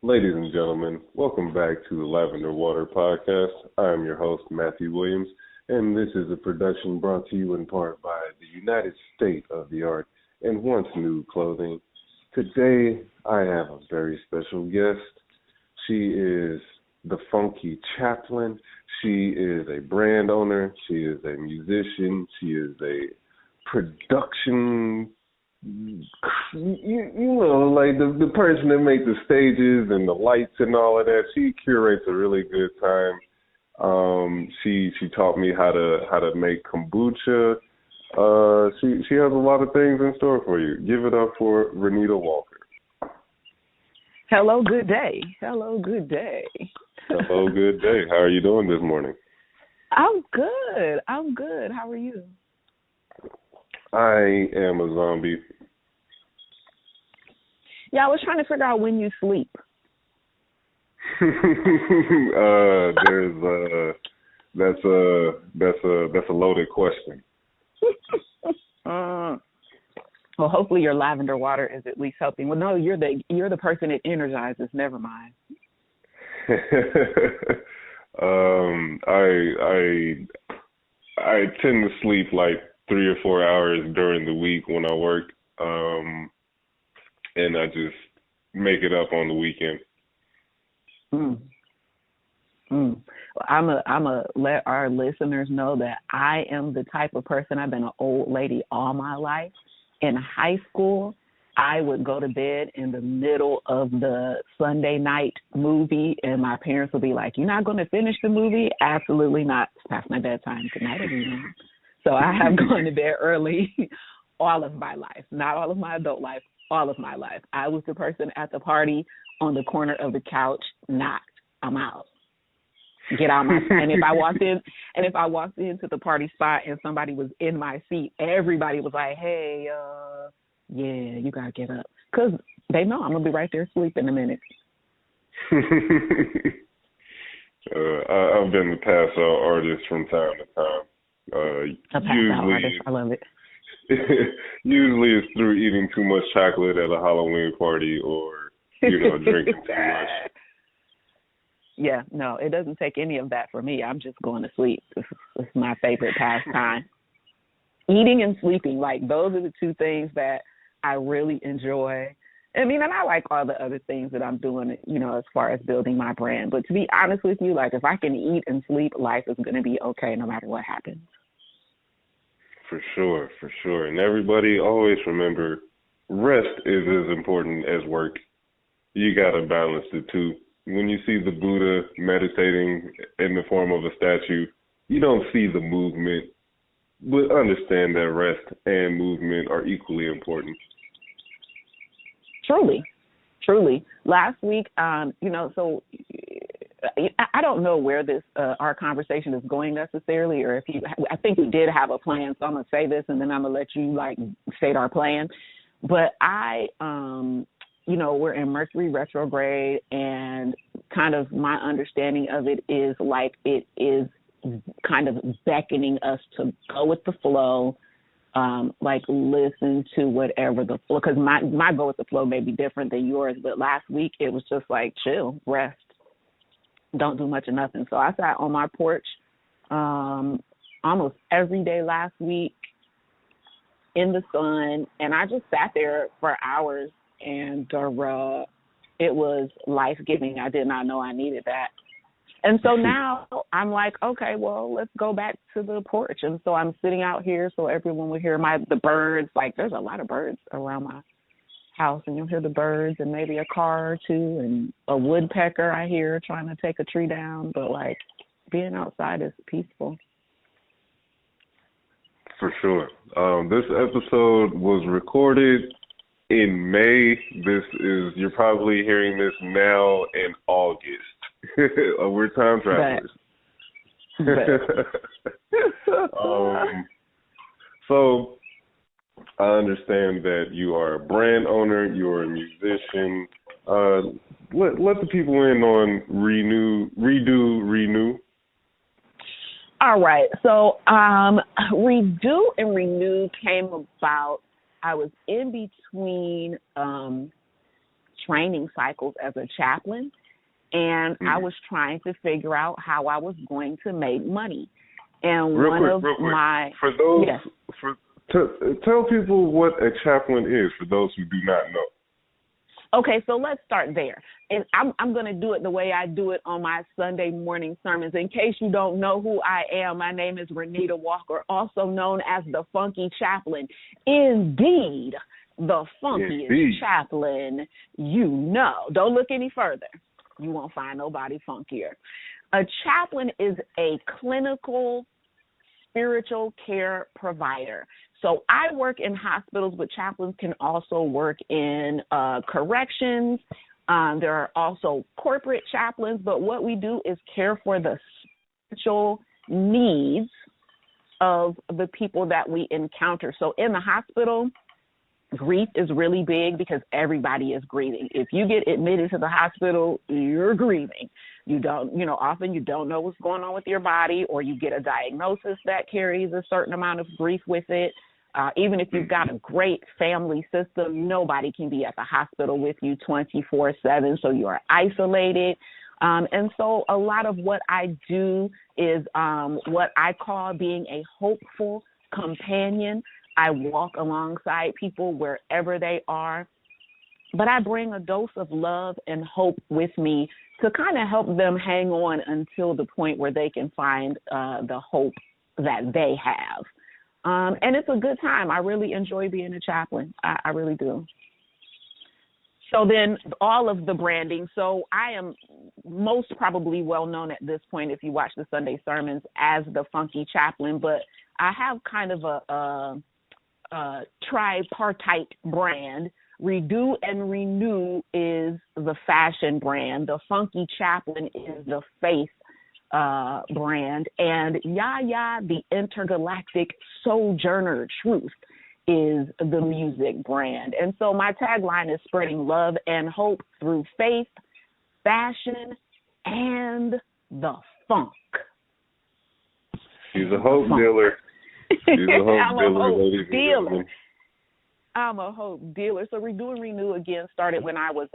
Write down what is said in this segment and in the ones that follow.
Ladies and gentlemen, welcome back to the Lavender Water Podcast. I am your host, Matthew Williams, and this is a production brought to you in part by the United State of the Art and Once New Clothing. Today, I have a very special guest. She is the Funky Chaplain. She is a brand owner. She is a musician. She is a production, like the person that makes the stages and the lights and all of that. She curates a really good time. She taught me how to make kombucha. She has a lot of things in store for you. Give it up for Renita Walker. Hello, good day. Hello, good day. Hello, good day. How are you doing this morning? I'm good. How are you? I am a zombie. Yeah, I was trying to figure out when you sleep. That's a loaded question. Well, hopefully your lavender water is at least helping. Well, no, you're the person that energizes. Never mind. I tend to sleep like 3 or 4 hours during the week when I work, and I just make it up on the weekend. I'm a let our listeners know that I am the type of person. I've been an old lady all my life. In high school, I would go to bed in the middle of the Sunday night movie, and my parents would be like, "You're not going to finish the movie?" Absolutely not. It's past my bedtime. Good night, everyone. So I have gone to bed early all of my life, not all of my adult life, all of my life. I was the person at the party on the corner of the couch, knocked, I'm out. Get out my and if I walked into the party spot and somebody was in my seat, everybody was like, "Hey, yeah, you gotta get up," because they know I'm gonna be right there asleep in a minute. I've been the pass out artist from time to time. A pass out artist, I love it. Usually it's through eating too much chocolate at a Halloween party or drinking too much. Yeah, no, it doesn't take any of that for me. I'm just going to sleep. This is my favorite pastime. Eating and sleeping, like those are the two things that I really enjoy. I mean, and I like all the other things that I'm doing, as far as building my brand. But to be honest with you, like if I can eat and sleep, life is going to be okay no matter what happens. For sure. And everybody always remember, rest is as important as work. You got to balance the two. When you see the Buddha meditating in the form of a statue, you don't see the movement, but understand that rest and movement are equally important. Truly. Last week, so I don't know where this our conversation is going necessarily, or I think we did have a plan, so I'm gonna say this and then I'm gonna let you state our plan. But we're in Mercury retrograde, and kind of my understanding of it is like it is kind of beckoning us to go with the flow, listen to whatever the flow, because my go with the flow may be different than yours, but last week it was just like chill, rest, don't do much of nothing. So I sat on my porch almost every day last week in the sun, and I just sat there for hours, and it was life-giving. I did not know I needed that. And so now I'm like, okay, well, let's go back to the porch. And so I'm sitting out here so everyone will hear the birds. Like, there's a lot of birds around my house, and you'll hear the birds and maybe a car or two and a woodpecker I hear trying to take a tree down. But, being outside is peaceful. For sure. This episode was recorded in May. You're probably hearing this now in August. We're time travelers. So I understand that you are a brand owner, you're a musician. Let the people in on Renew. All right. So Redo and Renew came about. I was in between training cycles as a chaplain, and I was trying to figure out how I was going to make money. And real quick, my for those, yes. Tell people what a chaplain is for those who do not know. Okay, so let's start there. And I'm going to do it the way I do it on my Sunday morning sermons. In case you don't know who I am, my name is Renita Walker, also known as the Funky Chaplain. Indeed, the funkiest chaplain you know. Don't look any further. You won't find nobody funkier. A chaplain is a clinical spiritual care provider. So I work in hospitals, but chaplains can also work in corrections. There are also corporate chaplains, but what we do is care for the spiritual needs of the people that we encounter. So in the hospital, grief is really big because everybody is grieving. If you get admitted to the hospital, you're grieving. You don't, often you don't know what's going on with your body, or you get a diagnosis that carries a certain amount of grief with it. Even if you've got a great family system, nobody can be at the hospital with you 24/7, so you are isolated. And so a lot of what I do is what I call being a hopeful companion. I walk alongside people wherever they are, but I bring a dose of love and hope with me to kind of help them hang on until the point where they can find the hope that they have. And it's a good time. I really enjoy being a chaplain. I really do. So then all of the branding. So I am most probably well known at this point, if you watch the Sunday sermons, as the Funky Chaplain, but I have kind of a tripartite brand. Redo and Renew is the fashion brand. The Funky Chaplain is the faith brand, and Yaya, the intergalactic sojourner truth, is the music brand. And so my tagline is spreading love and hope through faith, fashion, and the funk. She's a hope dealer. She's a hope dealer. I'm a hope dealer. So Redo and Renew again started when I was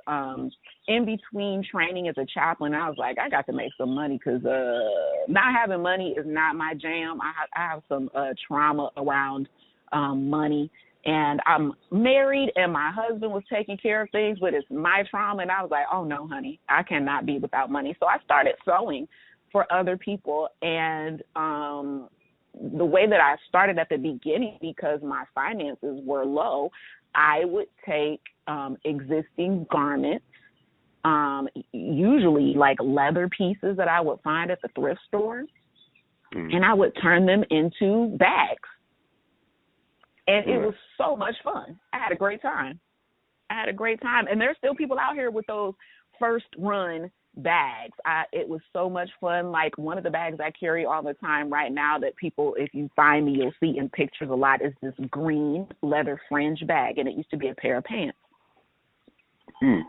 in between training as a chaplain. I was like, I got to make some money because not having money is not my jam. I have some trauma around money. And I'm married and my husband was taking care of things, but it's my trauma. And I was like, oh, no, honey, I cannot be without money. So I started sewing for other people. And the way that I started at the beginning, because my finances were low, I would take existing garments, usually like leather pieces that I would find at the thrift store, and I would turn them into bags. And it was so much fun. I had a great time. And there's still people out here with those first run bags. It was so much fun. Like one of the bags I carry all the time right now that people, if you find me, you'll see in pictures a lot, is this green leather fringe bag, and it used to be a pair of pants. And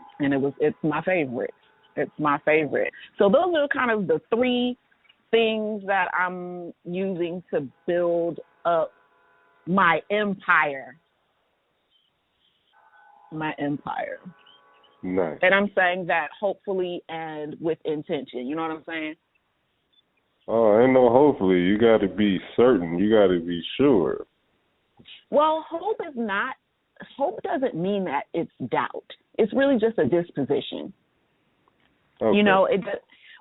it's my favorite. It's my favorite. So those are kind of the three things that I'm using to build up my empire. Nice. And I'm saying that hopefully and with intention. You know what I'm saying? Oh, ain't no hopefully. You got to be certain. You got to be sure. Well, hope doesn't mean that it's doubt. It's really just a disposition. Okay.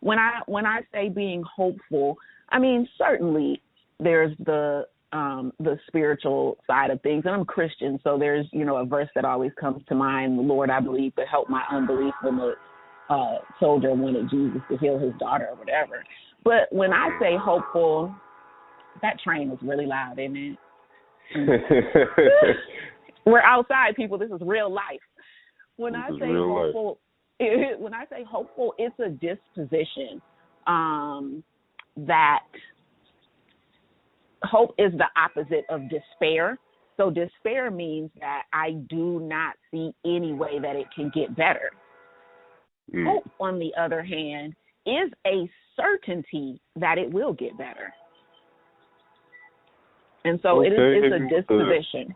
When I say being hopeful, I mean, certainly there's the spiritual side of things. And I'm Christian, so there's, a verse that always comes to mind, the Lord I believe, but help my unbelief, when the soldier wanted Jesus to heal his daughter or whatever. But when I say hopeful, that train is really loud, isn't it? We're outside, people. This is real life. When I say hopeful, it's a disposition that hope is the opposite of despair. So despair means that I do not see any way that it can get better. Hope, on the other hand, is a certainty that it will get better. And so it's a disposition.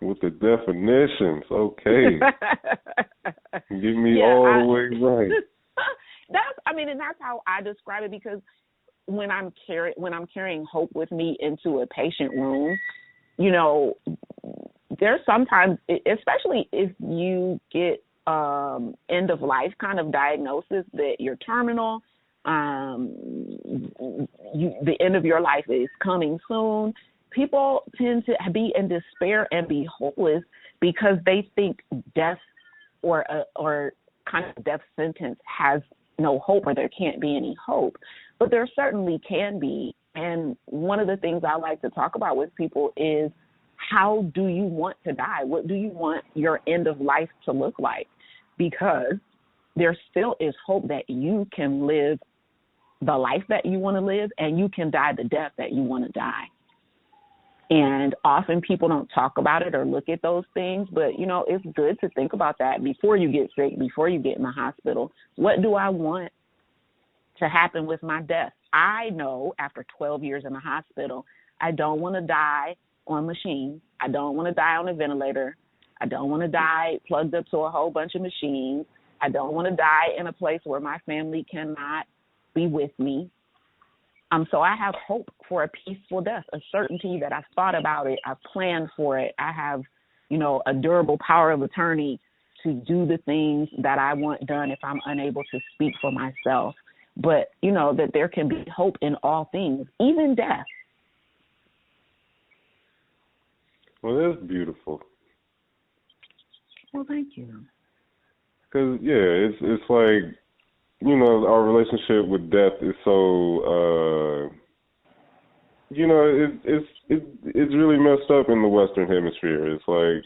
With the definitions, okay. Get me all the way right. And that's how I describe it, because when I'm carrying hope with me into a patient room, you know, there's sometimes, especially if you get end of life kind of diagnosis that you're terminal, the end of your life is coming soon. People tend to be in despair and be hopeless because they think death or kind of death sentence has no hope, or there can't be any hope. But there certainly can be. And one of the things I like to talk about with people is, how do you want to die? What do you want your end of life to look like? Because there still is hope that you can live the life that you want to live, and you can die the death that you want to die. And often people don't talk about it or look at those things, but, you know, it's good to think about that before you get sick, before you get in the hospital. What do I want to happen with my death? I know after 12 years in the hospital, I don't want to die on machines. I don't want to die on a ventilator. I don't want to die plugged up to a whole bunch of machines. I don't want to die in a place where my family cannot be with me. So I have hope for a peaceful death, a certainty that I've thought about it, I've planned for it. I have, you know, a durable power of attorney to do the things that I want done if I'm unable to speak for myself. But, you know, that there can be hope in all things, even death. Well, that's beautiful. Well, thank you. Because, yeah, it's like, you know, our relationship with death is so, you know, it's really messed up in the Western Hemisphere. It's like,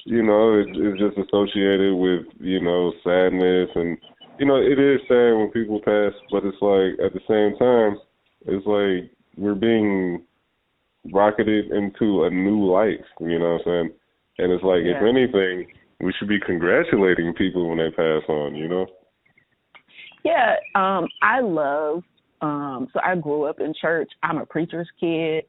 you know, it's just associated with, you know, sadness, and, you know, it is sad when people pass, but it's like, at the same time, it's like we're being rocketed into a new life, you know what I'm saying? And it's like, if anything, we should be congratulating people when they pass on, you know? Yeah, I love, so I grew up in church. I'm a preacher's kid.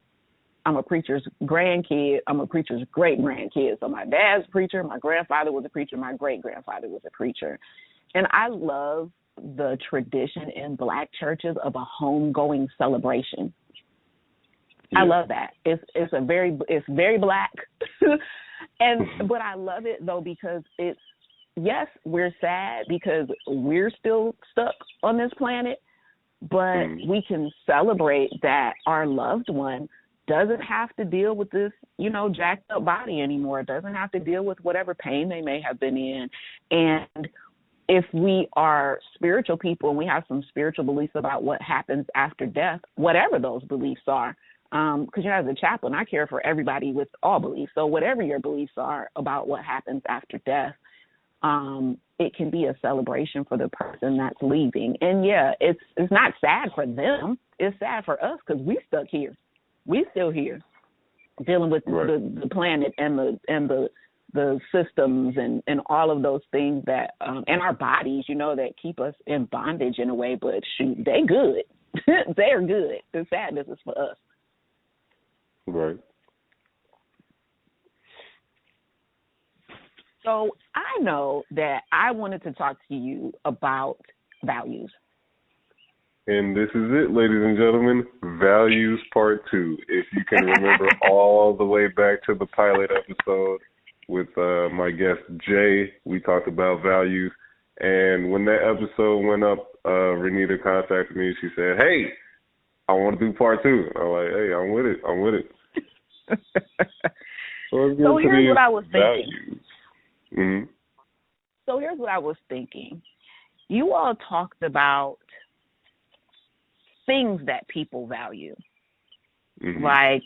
I'm a preacher's grandkid. I'm a preacher's great-grandkid. So my dad's a preacher. My grandfather was a preacher. My great-grandfather was a preacher. And I love the tradition in Black churches of a homegoing celebration. Yeah. I love that. It's very Black. But I love it, though, because yes, we're sad because we're still stuck on this planet, but we can celebrate that our loved one doesn't have to deal with this, you know, jacked up body anymore. It doesn't have to deal with whatever pain they may have been in. And if we are spiritual people and we have some spiritual beliefs about what happens after death, whatever those beliefs are, because, you know, as a chaplain, I care for everybody with all beliefs. So whatever your beliefs are about what happens after death, it can be a celebration for the person that's leaving. And yeah, it's not sad for them. It's sad for us because we stuck here. We still here dealing with the planet and the systems and all of those things that, and our bodies, you know, that keep us in bondage in a way, but shoot, they good. They're good. The sadness is for us. Right. So I know that I wanted to talk to you about values. And this is it, ladies and gentlemen, Values Part 2. If you can remember all the way back to the pilot episode with my guest, Jay, we talked about values. And when that episode went up, Renita contacted me. She said, hey, I want to do Part 2. I'm like, hey, I'm with it. So here's what I was thinking. Values. Mm-hmm. So here's what I was thinking. You all talked about things that people value, like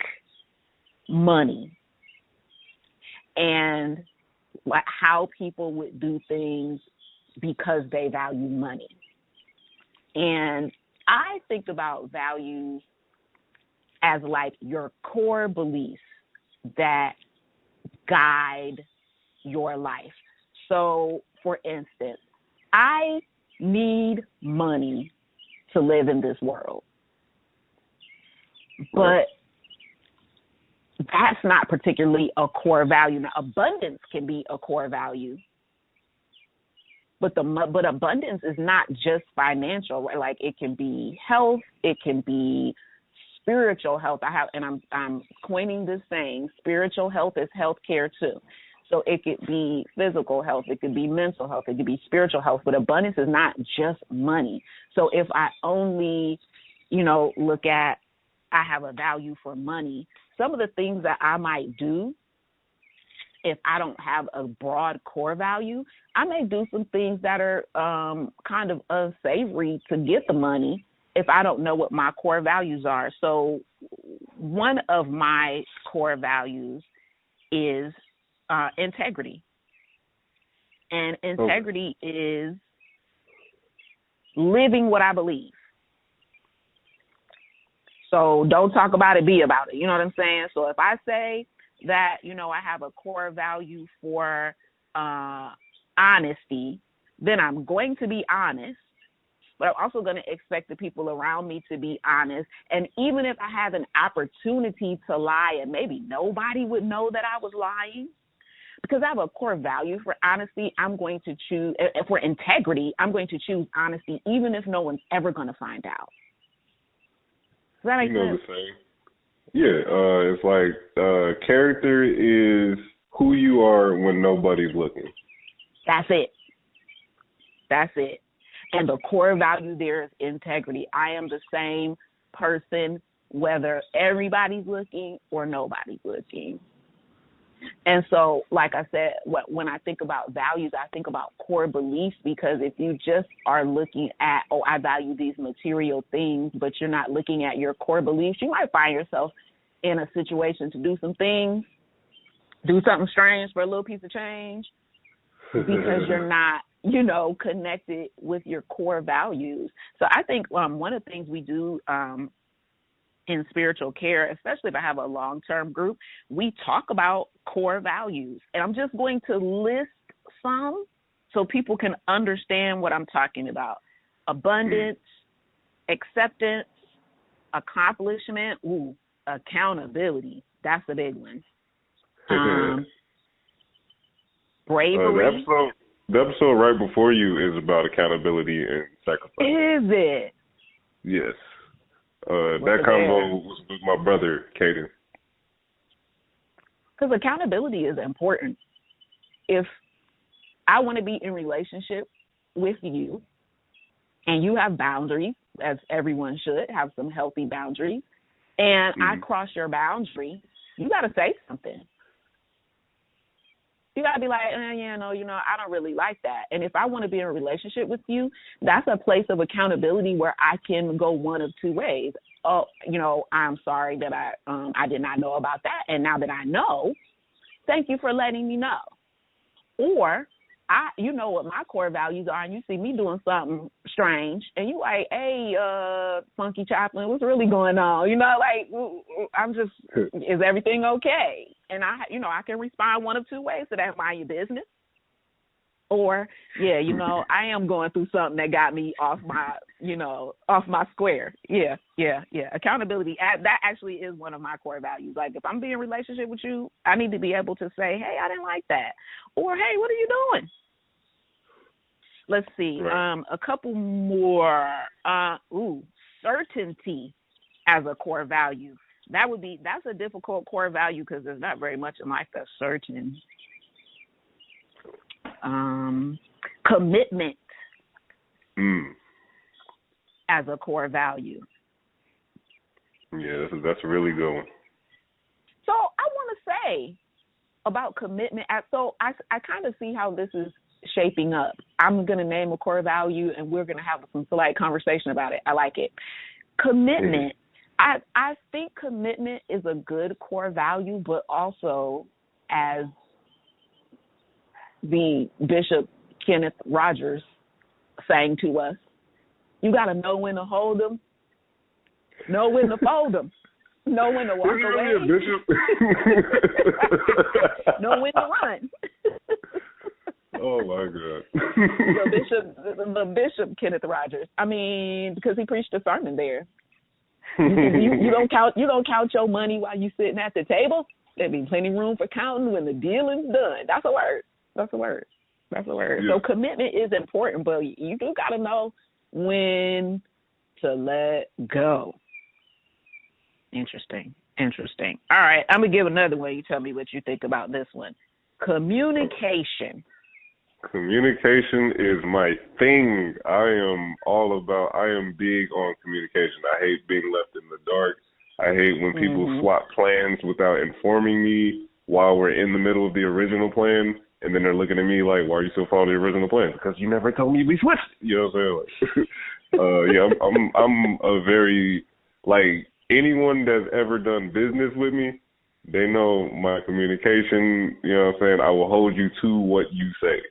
money, and how people would do things because they value money. And I think about values as like your core beliefs that guide your life. So, for instance, I need money to live in this world. But that's not particularly a core value. Now, abundance can be a core value, but abundance is not just financial, right? Like it can be health, it can be spiritual health. I'm coining this saying, spiritual health is healthcare too. So it could be physical health, it could be mental health, it could be spiritual health, but abundance is not just money. So if I only, look at, I have a value for money, some of the things that I might do, if I don't have a broad core value, I may do some things that are kind of unsavory to get the money if I don't know what my core values are. So one of my core values is integrity. And integrity is living what I believe. So don't talk about it, be about it. You know what I'm saying? So if I say that, I have a core value for honesty, then I'm going to be honest, but I'm also going to expect the people around me to be honest. And even if I have an opportunity to lie and maybe nobody would know that I was lying, because I have a core value for honesty, I'm going to choose, for integrity, I'm going to choose honesty, even if no one's ever going to find out. Does that make sense? The same. Yeah, it's like character is who you are when nobody's looking. That's it. And the core value there is integrity. I am the same person whether everybody's looking or nobody's looking. And so, like I said, when I think about values, I think about core beliefs, because if you just are looking at, I value these material things, but you're not looking at your core beliefs, you might find yourself in a situation to do some things, do something strange for a little piece of change, because you're not, connected with your core values. So I think one of the things we do in spiritual care, especially if I have a long-term group, we talk about core values. And I'm just going to list some so people can understand what I'm talking about. Abundance, acceptance, accomplishment, accountability. That's a big one. Bravery. The episode right before you is about accountability and sacrifice. Is it? Yes. That combo was with my brother, Caden. Because accountability is important. If I want to be in relationship with you and you have boundaries, as everyone should have some healthy boundaries, and I cross your boundary, you got to say something. You got to be like, I don't really like that. And if I want to be in a relationship with you, that's a place of accountability where I can go one of two ways. Oh, I'm sorry that I did not know about that. And now that I know, thank you for letting me know. Or you know what my core values are, and you see me doing something strange, and you like, hey, Funky Chaplin, what's really going on? I'm just, is everything okay? And I can respond one of two ways to that. Mind your business. Or, I am going through something that got me off my square. Yeah. Accountability, that actually is one of my core values. Like, if I'm being in a relationship with you, I need to be able to say, hey, I didn't like that. Or, hey, what are you doing? Let's see. Right. A couple more. Certainty as a core value. That's a difficult core value because there's not very much in life that's certain. Commitment as a core value. Yeah, that's a really good one. So I want to say about commitment. So I kind of see how this is shaping up. I'm going to name a core value, and we're going to have some polite conversation about it. I like it. Commitment. I think commitment is a good core value, but also, as the Bishop Kenneth Rogers sang to us, you got to know when to hold them, know when to fold them, know when to walk away, know when to run. Oh my God. the Bishop Kenneth Rogers. I mean, because he preached a sermon there. You don't count your money while you sitting at the table. There be plenty of room for counting when the deal is done. That's a word. That's a word. That's a word. Yeah. So commitment is important, but you do got to know when to let go. Interesting. All right, I'm going to give another one. You tell me what you think about this one. Communication. Communication is my thing. I am big on communication. I hate being left in the dark. I hate when people swap plans without informing me while we're in the middle of the original plan, and then they're looking at me like, why are you still following the original plan? Because you never told me we switched. You know what I'm saying? Like, I'm a very, like, anyone that's ever done business with me, they know my communication, you know what I'm saying? I will hold you to what you say.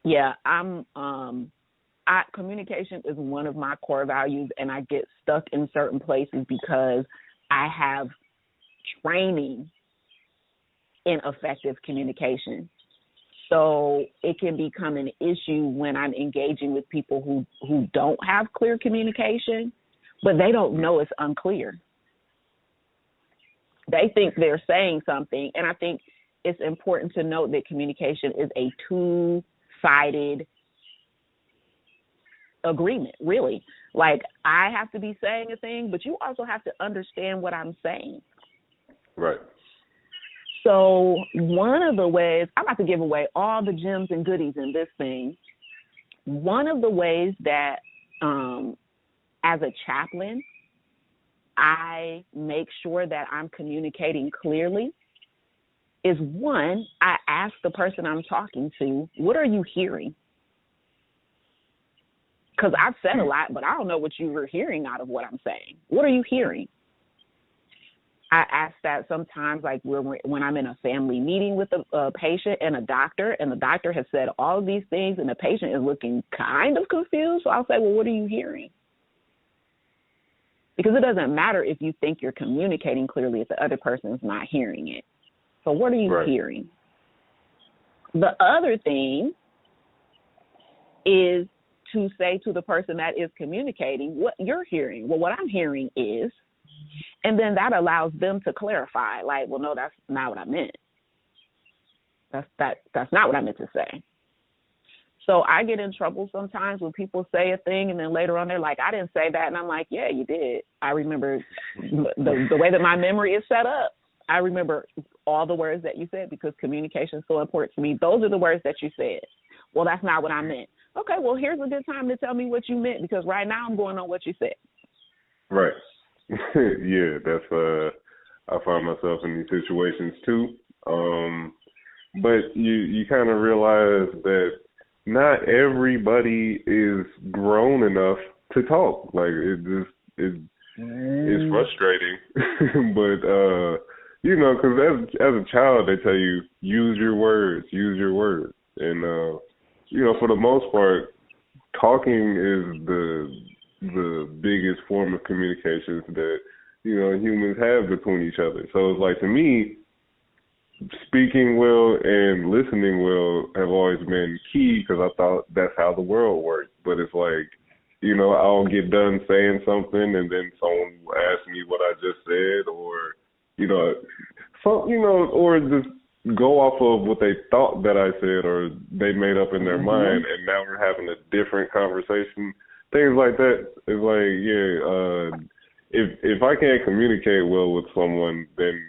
Yeah, communication is one of my core values, and I get stuck in certain places because I have training in effective communication. So it can become an issue when I'm engaging with people who don't have clear communication, but they don't know it's unclear. They think they're saying something, and I think it's important to note that communication is a two-sided agreement, really. Like, I have to be saying a thing, but you also have to understand what I'm saying. Right. So one of the ways, I'm about to give away all the gems and goodies in this thing. One of the ways that, as a chaplain, I make sure that I'm communicating clearly is, one, I ask the person I'm talking to, what are you hearing? Because I've said a lot, but I don't know what you were hearing out of what I'm saying. What are you hearing? I ask that sometimes, like when I'm in a family meeting with a patient and a doctor has said all of these things, and the patient is looking kind of confused. So I'll say, well, what are you hearing? Because it doesn't matter if you think you're communicating clearly if the other person is not hearing it. So what are you hearing? The other thing is to say to the person that is communicating what you're hearing. Well, what I'm hearing is, and then that allows them to clarify, like, well, no, that's not what I meant. That's not what I meant to say. So I get in trouble sometimes when people say a thing and then later on they're like, I didn't say that. And I'm like, yeah, you did. I remember the way that my memory is set up. I remember all the words that you said because communication is so important to me. Those are the words that you said. Well, that's not what I meant. Okay, well, here's a good time to tell me what you meant because right now I'm going on what you said. Right. Yeah, that's I find myself in these situations too. But you kind of realize that not everybody is grown enough to talk. Like it's frustrating. But you know, because as a child they tell you use your words, and you know, for the most part, talking is the biggest form of communications that, you know, humans have between each other. So it's like, to me, speaking well and listening well have always been key because I thought that's how the world worked. But it's like, you know, I'll get done saying something and then someone will ask me what I just said, or, you know, or just go off of what they thought that I said or they made up in their mind, and now we're having a different conversation. Things like that. It's like, if I can't communicate well with someone, then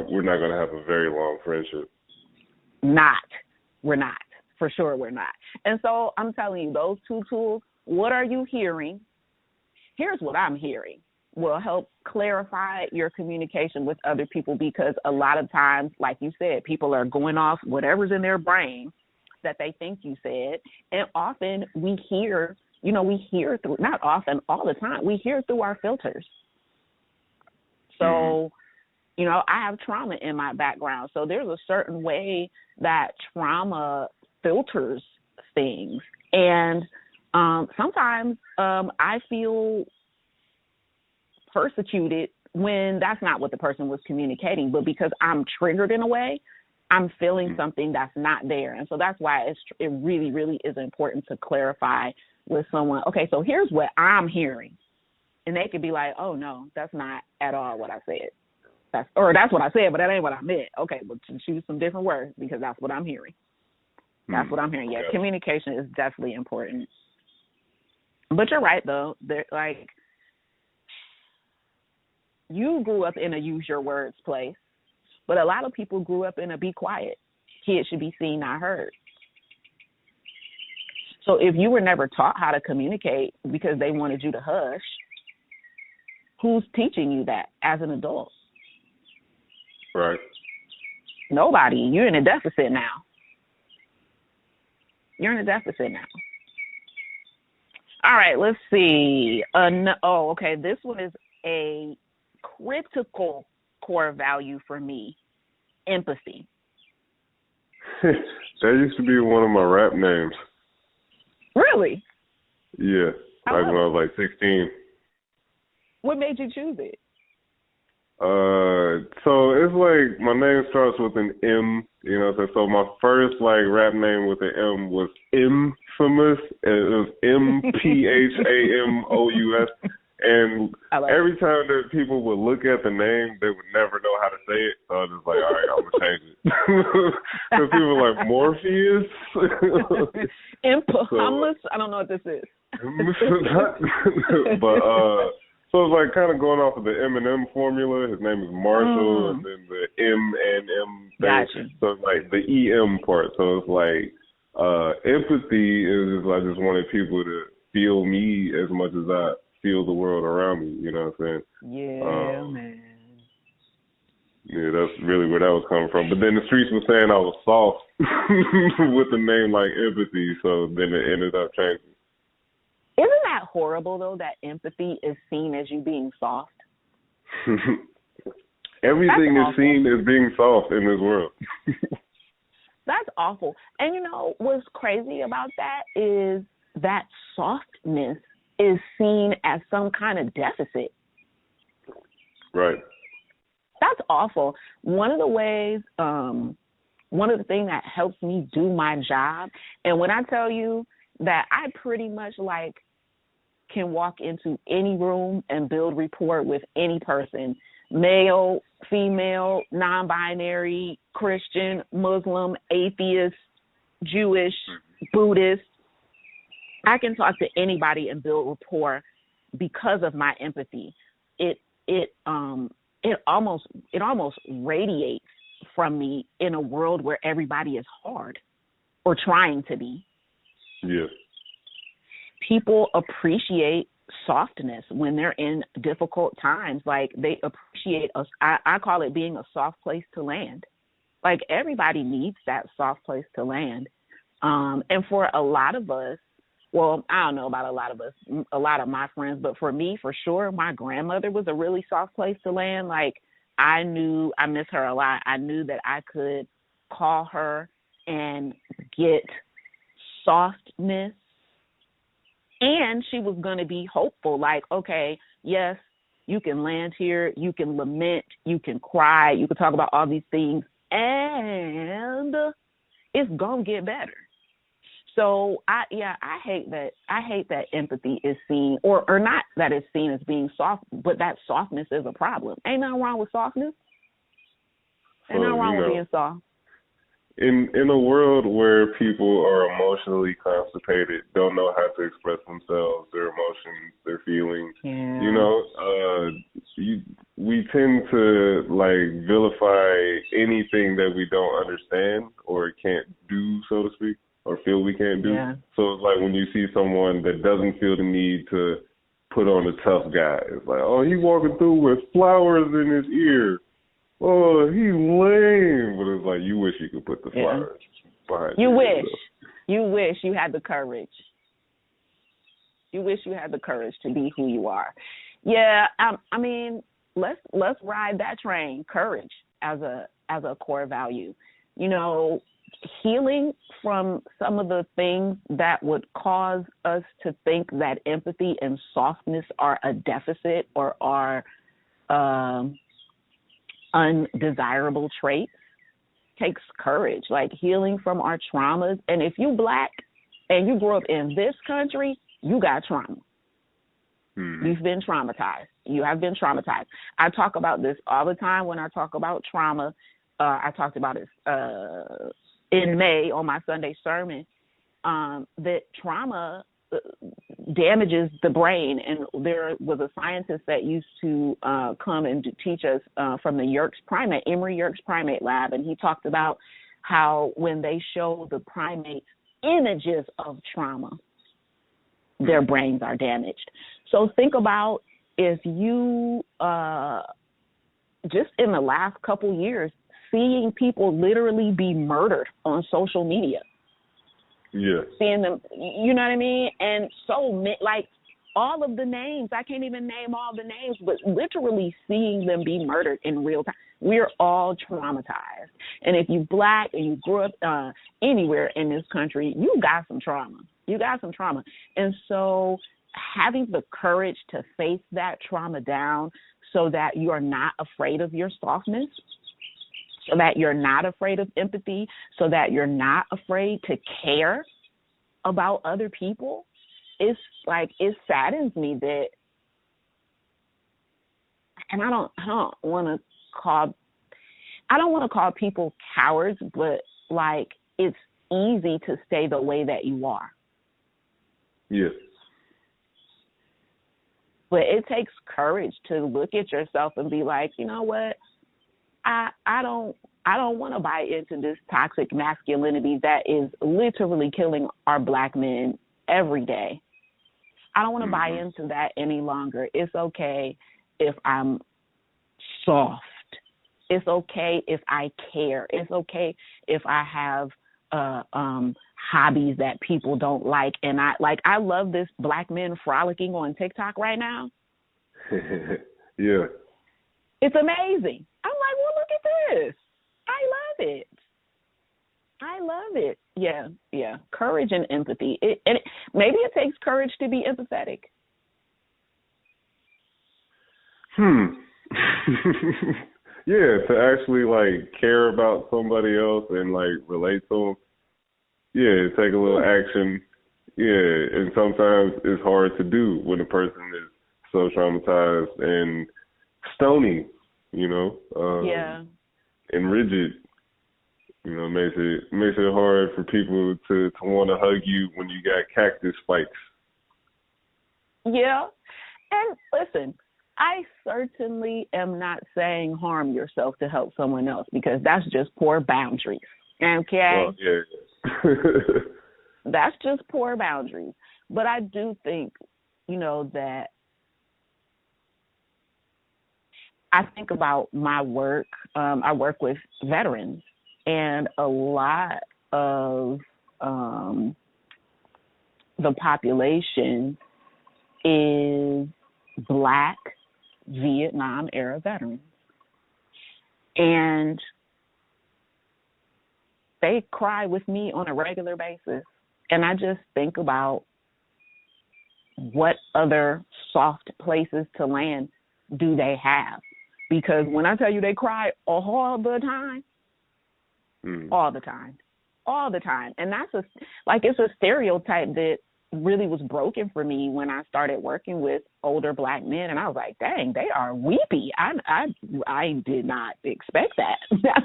we're not going to have a very long friendship. We're not. For sure we're not. And so I'm telling you, those two tools, what are you hearing? Here's what I'm hearing. Will help clarify your communication with other people, because a lot of times, like you said, people are going off whatever's in their brain that they think you said. And often we hear through, not often, all the time, we hear through our filters. So, you know, I have trauma in my background. So there's a certain way that trauma filters things. And sometimes I feel persecuted when that's not what the person was communicating, but because I'm triggered in a way, I'm feeling something that's not there. And so that's why it really, really is important to clarify with someone, okay, so here's what I'm hearing. And they could be like, oh, no, that's not at all what I said. That's what I said, but that ain't what I meant. Okay, well, choose some different words because that's what I'm hearing. That's what I'm hearing. Yeah, communication is definitely important. But you're right, though. Like, you grew up in a use your words place, but a lot of people grew up in a be quiet. Kids should be seen, not heard. So if you were never taught how to communicate because they wanted you to hush, who's teaching you that as an adult? Right. Nobody. You're in a deficit now. You're in a deficit now. All right, let's see. Okay. This one is a critical core value for me, empathy. That used to be one of my rap names. Really? Yeah, like when I was like 16. What made you choose it? So it's like my name starts with an M, you know, so my first like rap name with an M was Infamous, and it was Mphamous, and every time that people would look at the name, they would never know how to say it, so I was just like, all right, I'm gonna change it. Because people were like, Morpheus? Infamous? I don't know what this is. But, so it's like kind of going off of the Eminem formula. His name is Marshall, and then the M and M thing. Gotcha. So it's like the EM part. So it's like empathy is just, I just wanted people to feel me as much as I feel the world around me. You know what I'm saying? Yeah, man. Yeah, that's really where that was coming from. But then the streets were saying I was soft with a name like empathy, so then it ended up changing. Isn't that horrible, though, that empathy is seen as you being soft? Everything is seen as being soft in this world. That's awful. And, you know, what's crazy about that is that softness is seen as some kind of deficit. Right. That's awful. One of the ways, one of the things that helps me do my job, and when I tell you that I pretty much like can walk into any room and build rapport with any person, male, female, non-binary, Christian, Muslim, atheist, Jewish, Buddhist. I can talk to anybody and build rapport because of my empathy. It almost radiates from me in a world where everybody is hard or trying to be. Yeah. People appreciate softness when they're in difficult times. Like, they appreciate us. I call it being a soft place to land. Like, everybody needs that soft place to land. And for a lot of us, well, I don't know about a lot of us, a lot of my friends, but for me, for sure, my grandmother was a really soft place to land. Like, I miss her a lot. I knew that I could call her and get softness, and she was going to be hopeful. Like, okay, yes, you can land here, you can lament, you can cry, you can talk about all these things, and it's going to get better. So I hate that empathy is seen, or not that it's seen as being soft, but that softness is a problem. Ain't nothing wrong with softness. Ain't nothing wrong with being soft. In a world where people are emotionally constipated, don't know how to express themselves, their emotions, their feelings, you know, we tend to like vilify anything that we don't understand or can't do, so to speak, or feel we can't do. Yeah. So it's like when you see someone that doesn't feel the need to put on a tough guy, it's like, oh, he's walking through with flowers in his ear. Oh, he's lame. But it's like, you wish you could put the flowers behind you. You wish you had the courage. You wish you had the courage to be who you are. Yeah, I mean, let's ride that train. Courage as a core value. You know, healing from some of the things that would cause us to think that empathy and softness are a deficit or are undesirable traits takes courage, like healing from our traumas. And if you Black and you grew up in this country, you got trauma. You've been traumatized. You have been traumatized. I talk about this all the time when I talk about trauma. I talked about it in May on my Sunday sermon, that trauma damages the brain. And there was a scientist that used to come and teach us from the Emory Yerkes primate lab, and he talked about how when they show the primates images of trauma, their brains are damaged. So think about if you, just in the last couple years, seeing people literally be murdered on social media. Yeah. Seeing them, you know what I mean? And so, like, all of the names, I can't even name all the names, but literally seeing them be murdered in real time. We're all traumatized. And if you're Black and you grew up anywhere in this country, you got some trauma. You got some trauma. And so having the courage to face that trauma down so that you are not afraid of your softness, so that you're not afraid of empathy, so that you're not afraid to care about other people, it's like, it saddens me that, and I don't want to call people cowards, but like, it's easy to stay the way that you are. Yes. But it takes courage to look at yourself and be like, you know what? I don't want to buy into this toxic masculinity that is literally killing our Black men every day. I don't want to buy into that any longer. It's okay if I'm soft. It's okay if I care. It's okay if I have hobbies that people don't like. And I love this Black men frolicking on TikTok right now. Yeah. It's amazing. I'm like, well, look at this. I love it. I love it. Yeah. Courage and empathy. Maybe it takes courage to be empathetic. Yeah, to actually like care about somebody else and like relate to them. Yeah, take a little action. Yeah, and sometimes it's hard to do when a person is so traumatized and stony, you know. And rigid. You know, makes it hard for people to want to hug you when you got cactus spikes. Yeah. And listen, I certainly am not saying harm yourself to help someone else, because that's just poor boundaries. Okay? Well, yeah. That's just poor boundaries. But I do think, you know, that I think about my work. I work with veterans, and a lot of the population is Black Vietnam-era veterans. And they cry with me on a regular basis. And I just think about what other soft places to land do they have? Because when I tell you they cry all the time, all the time. And that's it's a stereotype that really was broken for me when I started working with older Black men. And I was like, dang, they are weepy. I did not expect that. That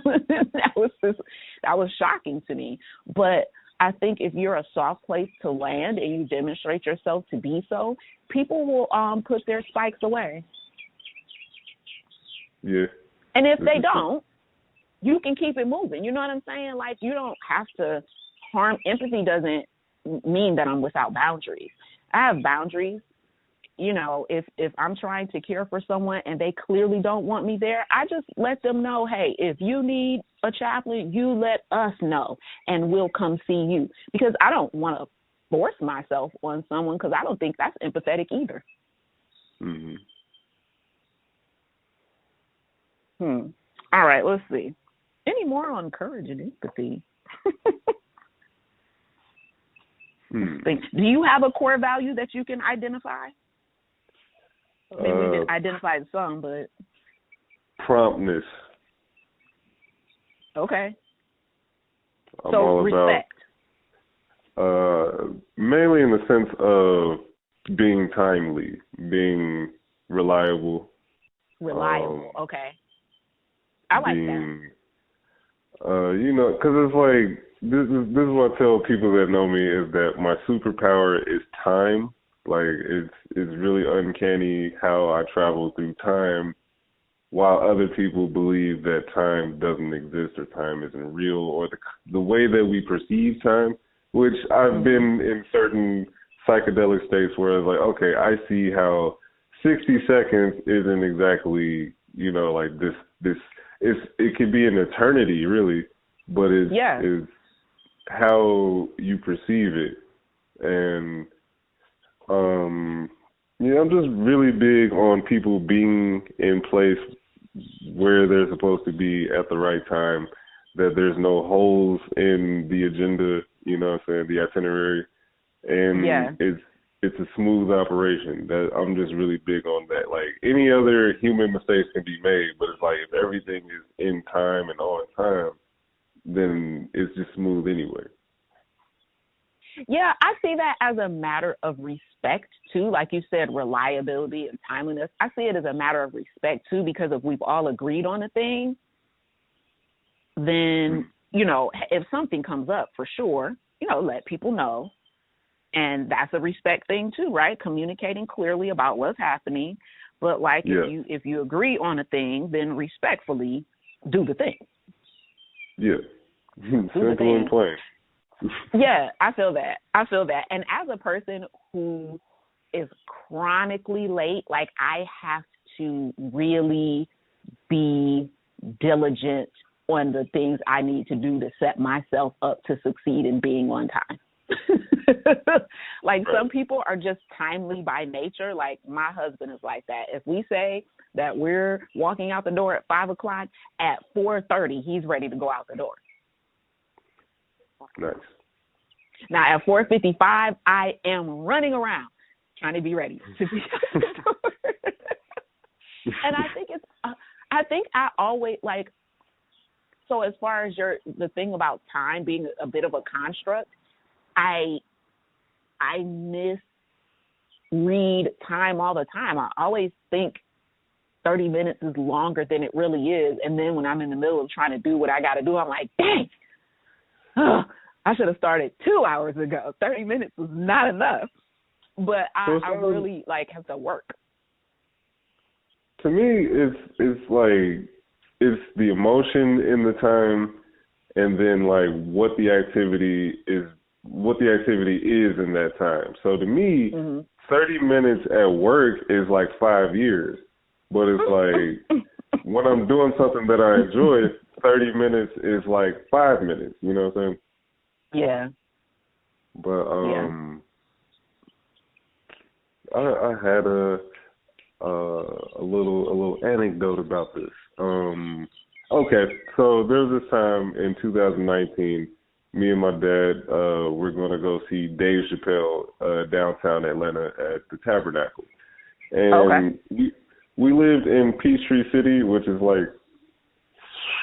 was shocking to me. But I think if you're a soft place to land and you demonstrate yourself to be so, people will put their spikes away. Yeah. And if they don't, you can keep it moving. You know what I'm saying? Like, you don't have to harm. Empathy doesn't mean that I'm without boundaries. I have boundaries. You know, if I'm trying to care for someone and they clearly don't want me there, I just let them know, hey, if you need a chaplain, you let us know and we'll come see you. Because I don't want to force myself on someone, because I don't think that's empathetic either. All right, let's see. Any more on courage and empathy? Do you have a core value that you can identify? Maybe we did identify some, but... Promptness. Okay. I'm So all respect. about, mainly in the sense of being timely, being reliable, Reliable. Okay. I like that. being, because it's like, this is what I tell people that know me is that my superpower is time. Like, it's really uncanny how I travel through time while other people believe that time doesn't exist or time isn't real, or the way that we perceive time, which I've been in certain psychedelic states where it's like, okay, I see how 60 seconds isn't exactly, like this it could be an eternity really, but it's how you perceive it. And I'm just really big on people being in place where they're supposed to be at the right time, that there's no holes in the agenda, the itinerary, and it's a smooth operation. That I'm just really big on that. Like, any other human mistakes can be made, but it's like if everything is in time and on time, then it's just smooth anyway. Yeah, I see that as a matter of respect too. Like you said, reliability and timeliness. I see it as a matter of respect too, because if we've all agreed on a thing, then, if something comes up, for sure, let people know. And that's a respect thing too, right? Communicating clearly about what's happening. But like, if you agree on a thing, then respectfully do the thing. Yeah. Simple and plain. Yeah, I feel that. And as a person who is chronically late, like, I have to really be diligent on the things I need to do to set myself up to succeed in being on time. Like, some people are just timely by nature. Like, my husband is like that. If we say that we're walking out the door at 5:00, at 4:30, he's ready to go out the door. Nice. Now, at 4:55, I am running around trying to be ready to be out the door. And I think I always, like, so as far as the thing about time being a bit of a construct, I misread time all the time. I always think 30 minutes is longer than it really is. And then when I'm in the middle of trying to do what I got to do, I'm like, dang, I should have started 2 hours ago. 30 minutes was not enough. But I really, have to work. To me, it's like, it's the emotion in the time, and then like what the activity is in that time. So to me, 30 minutes at work is like 5 years. But it's like, when I'm doing something that I enjoy, 30 minutes is like 5 minutes. You know what I'm saying? Yeah. But I had a little anecdote about this. Okay, so there was this time in 2019, me and my dad were going to go see Dave Chappelle downtown Atlanta at the Tabernacle. And we lived in Peachtree City, which is like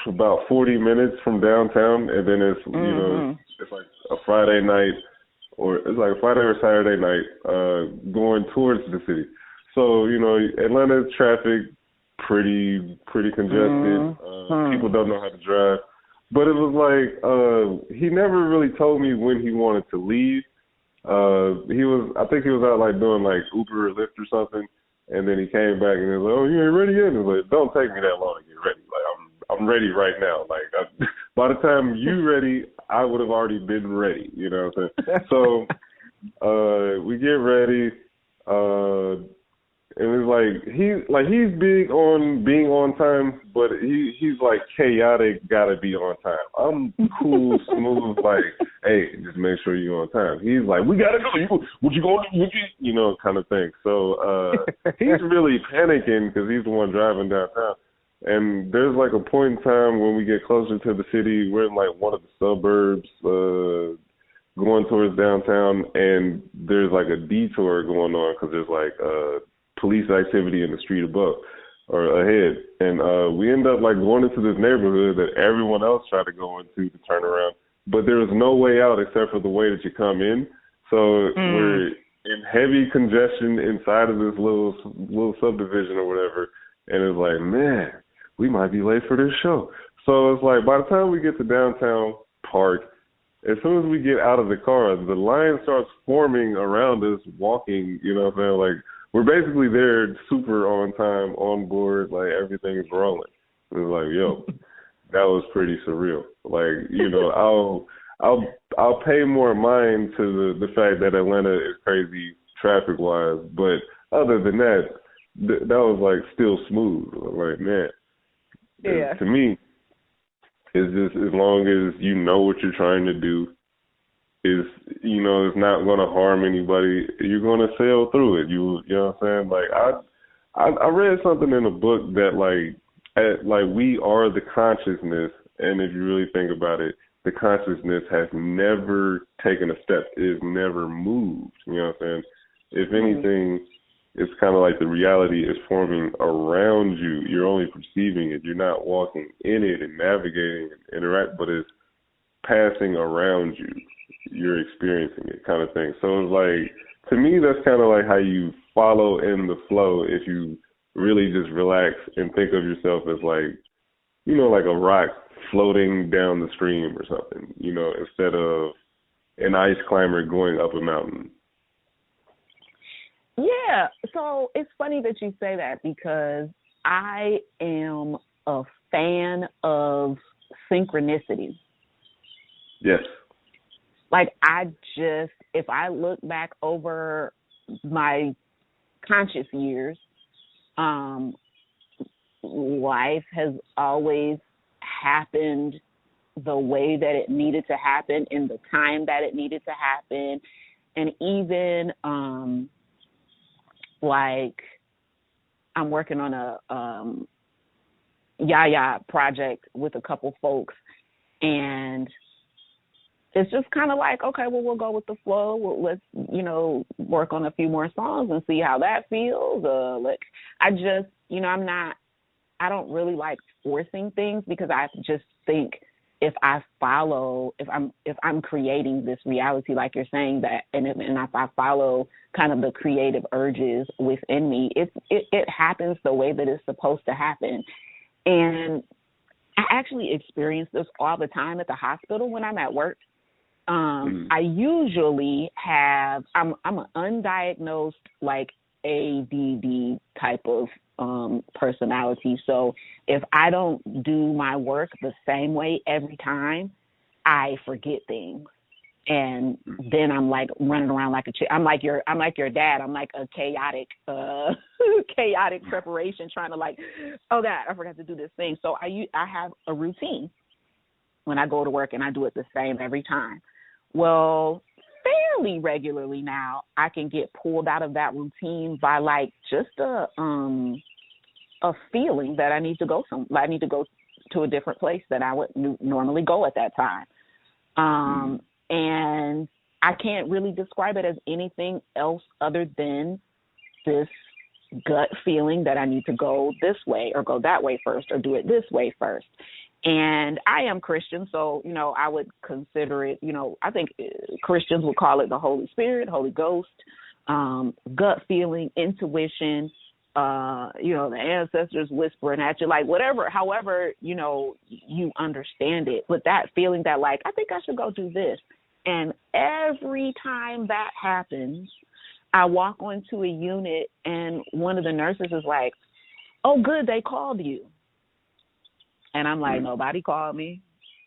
about 40 minutes from downtown, and then it's, it's like a Friday night, or it's like a Friday or Saturday night going towards the city. So, Atlanta traffic, pretty congested. People don't know how to drive. But it was like, he never really told me when he wanted to leave. I think he was out like doing like Uber or Lyft or something. And then he came back and he was like, "Oh, you ain't ready yet?" And he was like, "Don't take me that long to get ready. Like, I'm ready right now. Like, by the time you ready, I would have already been ready." You know what I'm saying? So we get ready, and it's like he's big on being on time, but he's like chaotic, gotta be on time. I'm cool, smooth, like, hey, just make sure you're on time. He's like, we gotta go. What you gonna do? Kind of thing. So he's really panicking because he's the one driving downtown. And there's like a point in time when we get closer to the city, we're in like one of the suburbs, going towards downtown, and there's like a detour going on because there's like police activity in the street above or ahead. And we end up like going into this neighborhood that everyone else tried to go into to turn around. but there was no way out except for the way that you come in. So we're in heavy congestion inside of this little subdivision or whatever, and it's like, man, we might be late for this show. So it's like, by the time we get to downtown Park, as soon as we get out of the car, the line starts forming around us, walking, you know what I'm saying? Like, we're basically there super on time, on board, like everything's rolling. It's like, yo, that was pretty surreal. Like, you know, I'll pay more mind to the fact that Atlanta is crazy traffic wise, but other than that, that was like still smooth. Like, man, yeah. To me, it's just as long as you know what you're trying to do, it's not going to harm anybody. You're going to sail through it. You know what I'm saying? Like I read something in a book that like we are the consciousness, and if you really think about it, the consciousness has never taken a step. It has never moved. You know what I'm saying? If anything, it's kind of like the reality is forming around you. You're only perceiving it. You're not walking in it and navigating and interact, but it's passing around you. You're experiencing it, kind of thing. So it's like, to me, that's kind of like how you follow in the flow if you really just relax and think of yourself as like, like a rock floating down the stream or something, instead of an ice climber going up a mountain. Yeah, so it's funny that you say that because I am a fan of synchronicity. Yes. Like, if I look back over my conscious years, life has always happened the way that it needed to happen in the time that it needed to happen. And even, like, I'm working on a Yaya project with a couple folks, and it's just kind of like, okay, well, we'll go with the flow. Let's, work on a few more songs and see how that feels. I don't really like forcing things, because I just think if I'm creating this reality, like you're saying, that, and if I follow kind of the creative urges within me, it happens the way that it's supposed to happen. And I actually experience this all the time at the hospital when I'm at work. I usually I'm an undiagnosed, like, ADD type of personality. So if I don't do my work the same way every time, I forget things. And then I'm like running around like I'm like your dad. I'm like a chaotic preparation, trying to, like, oh God, I forgot to do this thing. So I have a routine when I go to work, and I do it the same every time. Well, fairly regularly now, I can get pulled out of that routine by, like, just a feeling that I need to go to a different place that I would normally go at that time. And I can't really describe it as anything else other than this gut feeling that I need to go this way or go that way first, or do it this way first. And I am Christian, so, I would consider it, I think Christians would call it the Holy Spirit, Holy Ghost, gut feeling, intuition, the ancestors whispering at you, like, whatever, however, you understand it. But that feeling that, like, I think I should go do this. And every time that happens, I walk onto a unit, and one of the nurses is like, oh, good, they called you. And I'm like, nobody called me.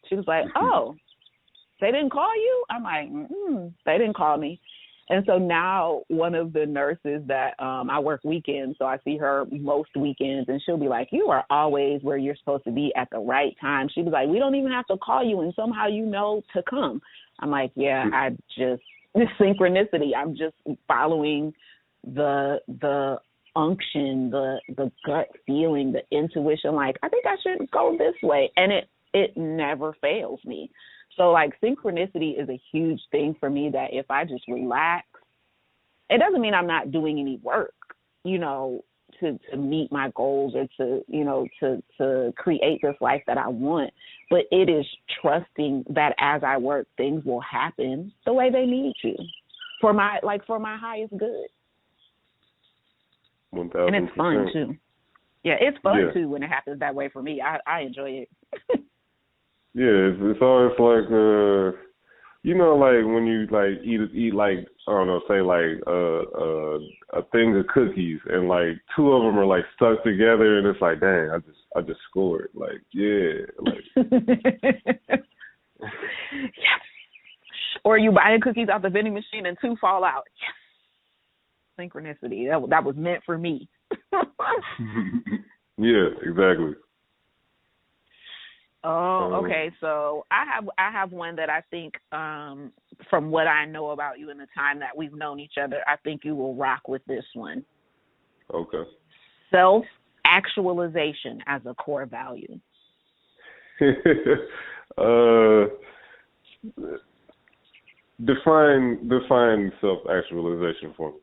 She was like, oh, they didn't call you? I'm like, they didn't call me. And so now one of the nurses that I work weekends, so I see her most weekends, and she'll be like, you are always where you're supposed to be at the right time. She was like, we don't even have to call you, and somehow you know to come. I'm like, yeah, this synchronicity. I'm just following the unction, the gut feeling, the intuition, like, I think I should go this way. And it never fails me. So, like, synchronicity is a huge thing for me, that if I just relax, it doesn't mean I'm not doing any work, to meet my goals, or to create this life that I want. but it is trusting that as I work, things will happen the way they need to for my highest good. 1000%. And it's fun too. Yeah, it's fun too when it happens that way for me. I enjoy it. Yeah, it's always like you know, like when you like eat like, I don't know, say like a thing of cookies, and like two of them are like stuck together, and it's like, dang, I just scored. Like, yeah, like. Yes. Or you buying cookies out the vending machine and two fall out. Yes. Synchronicity. That was meant for me. Yeah, exactly. Oh, okay. So I have one that I think, from what I know about you and the time that we've known each other, I think you will rock with this one. Okay. Self-actualization as a core value. Define self-actualization for me.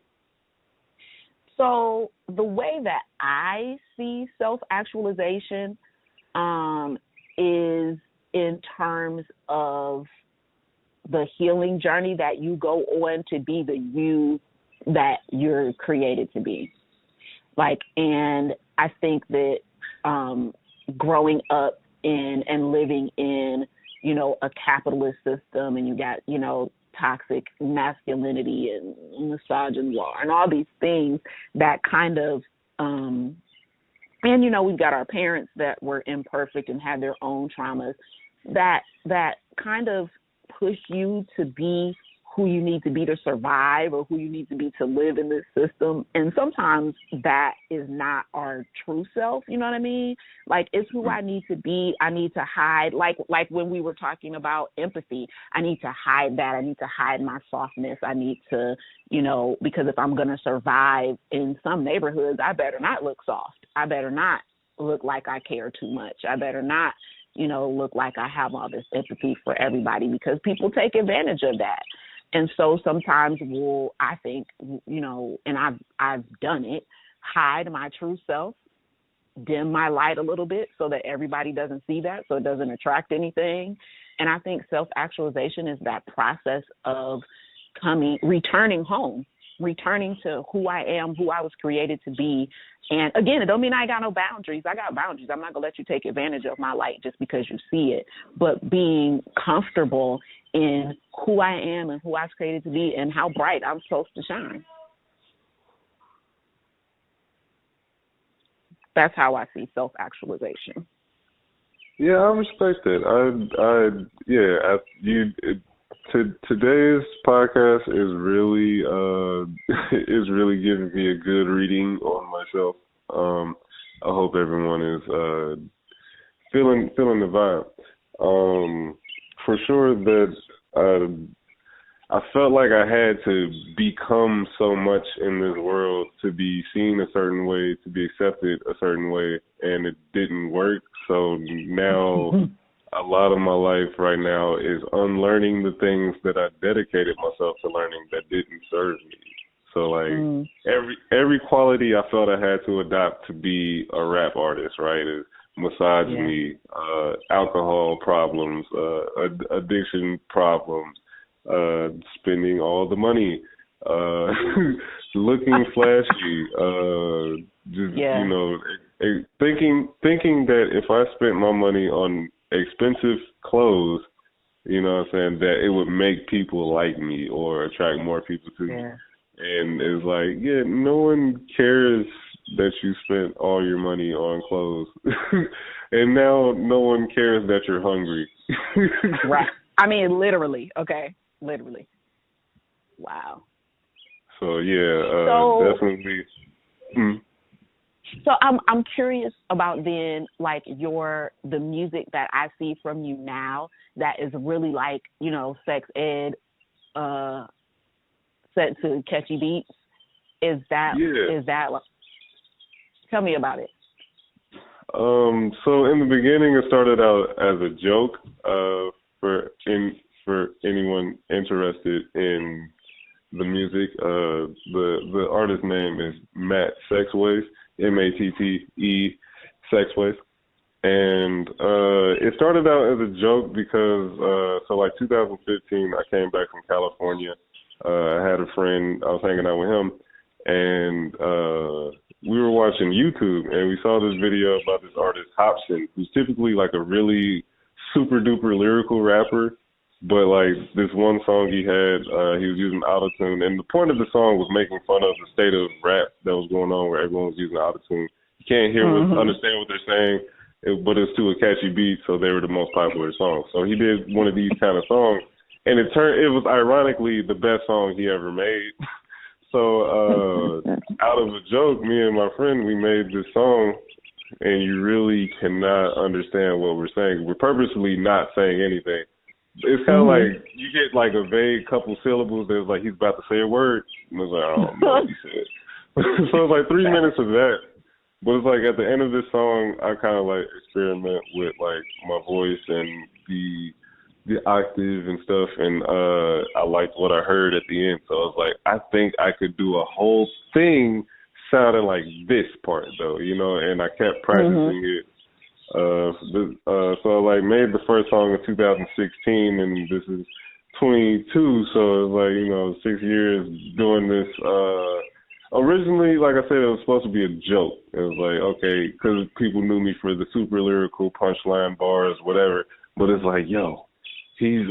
So the way that I see self-actualization, is in terms of the healing journey that you go on to be the you that you're created to be. Like, and I think that growing up in and living in, you know, a capitalist system, and you got, you know, toxic masculinity and misogyny and all these things that kind of and, you know, we've got our parents that were imperfect and had their own traumas that kind of push you to be who you need to be to survive, or who you need to be to live in this system. And sometimes that is not our true self. You know what I mean? Like, it's who I need to be. I need to hide. Like when we were talking about empathy, I need to hide that. I need to hide my softness. I need to, you know, because if I'm going to survive in some neighborhoods, I better not look soft. I better not look like I care too much. I better not, you know, look like I have all this empathy for everybody, because people take advantage of that. And so sometimes I think, you know, and I've done it, hide my true self, dim my light a little bit so that everybody doesn't see that, so it doesn't attract anything. And I think self-actualization is that process of returning home, returning to who I am, who I was created to be. And again, it don't mean I got no boundaries. I got boundaries. I'm not going to let you take advantage of my light just because you see it. But being comfortable in who I am and who I was created to be and how bright I'm supposed to shine. That's how I see self-actualization. Yeah, I respect it. Today's podcast is really is really giving me a good reading on myself. I hope everyone is feeling the vibe. For sure that I felt like I had to become so much in this world to be seen a certain way, to be accepted a certain way, and it didn't work. So now a lot of my life right now is unlearning the things that I dedicated myself to learning that didn't serve me. So like every quality I felt I had to adopt to be a rap artist, right, is misogyny, alcohol problems, addiction problems, spending all the money, looking flashy, you know, thinking that if I spent my money on expensive clothes, you know what I'm saying, that it would make people like me or attract more people to me. And it's like, yeah, no one cares that you spent all your money on clothes. And now no one cares that you're hungry. Right. I mean, literally. Okay. Literally. Wow. So, yeah, definitely. So I'm curious about then, like, the music that I see from you now that is really like, you know, sex ed, set to catchy beats. Is that tell me about it. So in the beginning, it started out as a joke for anyone interested in the music. The artist name is Matt Sexways, Matte Sexways, And it started out as a joke because, so like 2015, I came back from California. I had a friend, I was hanging out with him, and we were watching YouTube, and we saw this video about this artist, Hobson, who's typically like a really super duper lyrical rapper. But like this one song he had, he was using autotune, and the point of the song was making fun of the state of rap that was going on, where everyone was using autotune. You can't hear understand what they're saying, but it's to a catchy beat, so they were the most popular songs. So he did one of these kind of songs, and it was ironically the best song he ever made. So out of a joke, me and my friend, we made this song, and you really cannot understand what we're saying. We're purposely not saying anything. It's kind of like you get like a vague couple syllables that's like he's about to say a word, and it's like, I don't know what he said. So it's like 3 minutes of that. But it's like at the end of this song, I kind of like experiment with like my voice and the octave and stuff, and I liked what I heard at the end. So I was like, I think I could do a whole thing sounding like this part though, you know. And I kept practicing it. So I like made the first song in 2016, and this is 22. So it's like, you know, 6 years doing this. Originally, like I said, it was supposed to be a joke. It was like, okay, because people knew me for the super lyrical punchline bars, whatever. But it's like, yo, he's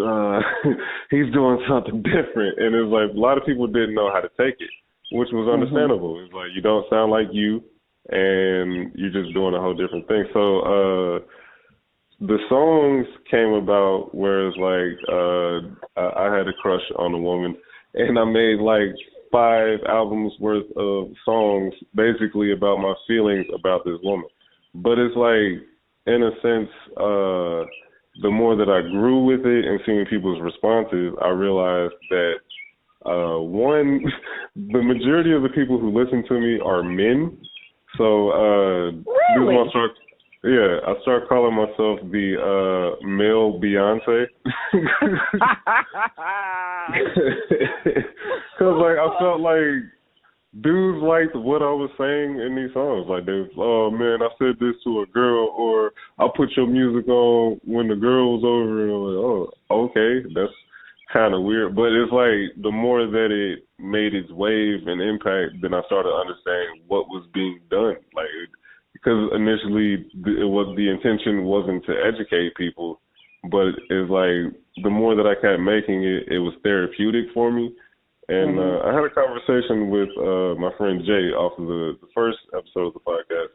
he's doing something different, and it's like a lot of people didn't know how to take it, which was understandable. It's like you don't sound like you, and you're just doing a whole different thing. So the songs came about where it's like I had a crush on a woman, and I made like 5 albums worth of songs basically about my feelings about this woman. But it's like, in a sense, the more that I grew with it and seeing people's responses, I realized that one, the majority of the people who listen to me are men. So really? I start calling myself the male Beyonce. Because like I felt like dudes liked what I was saying in these songs. Like they was, oh man, I said this to a girl, or I put your music on when the girl was over, and I'm like, oh, okay, that's kind of weird. But it's like the more that it made its wave and impact, then I started understanding what was being done. Like, because initially the intention wasn't to educate people, but it's like the more that I kept making it, it was therapeutic for me. And I had a conversation with my friend Jay off of the first episode of the podcast.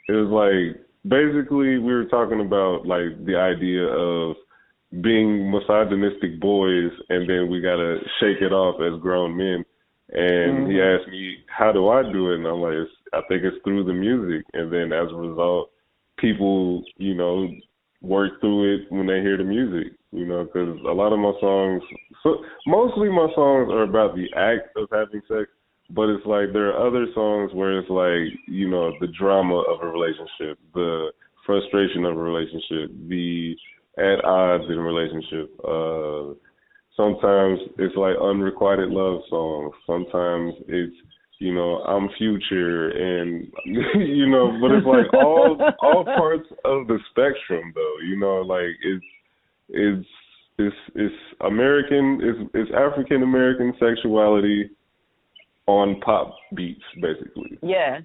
It was like, basically we were talking about like the idea of being misogynistic boys, and then we got to shake it off as grown men. And he asked me, how do I do it? And I'm like, I think it's through the music. And then as a result, people, you know, work through it when they hear the music, you know, because a lot of my songs, mostly my songs are about the act of having sex, but it's like there are other songs where it's like, you know, the drama of a relationship, the frustration of a relationship, the at odds in a relationship. Sometimes it's like unrequited love songs. Sometimes it's, you know, I'm Future, and you know, but it's like all parts of the spectrum, though. You know, like it's American, it's African American sexuality on pop beats, basically. Yeah.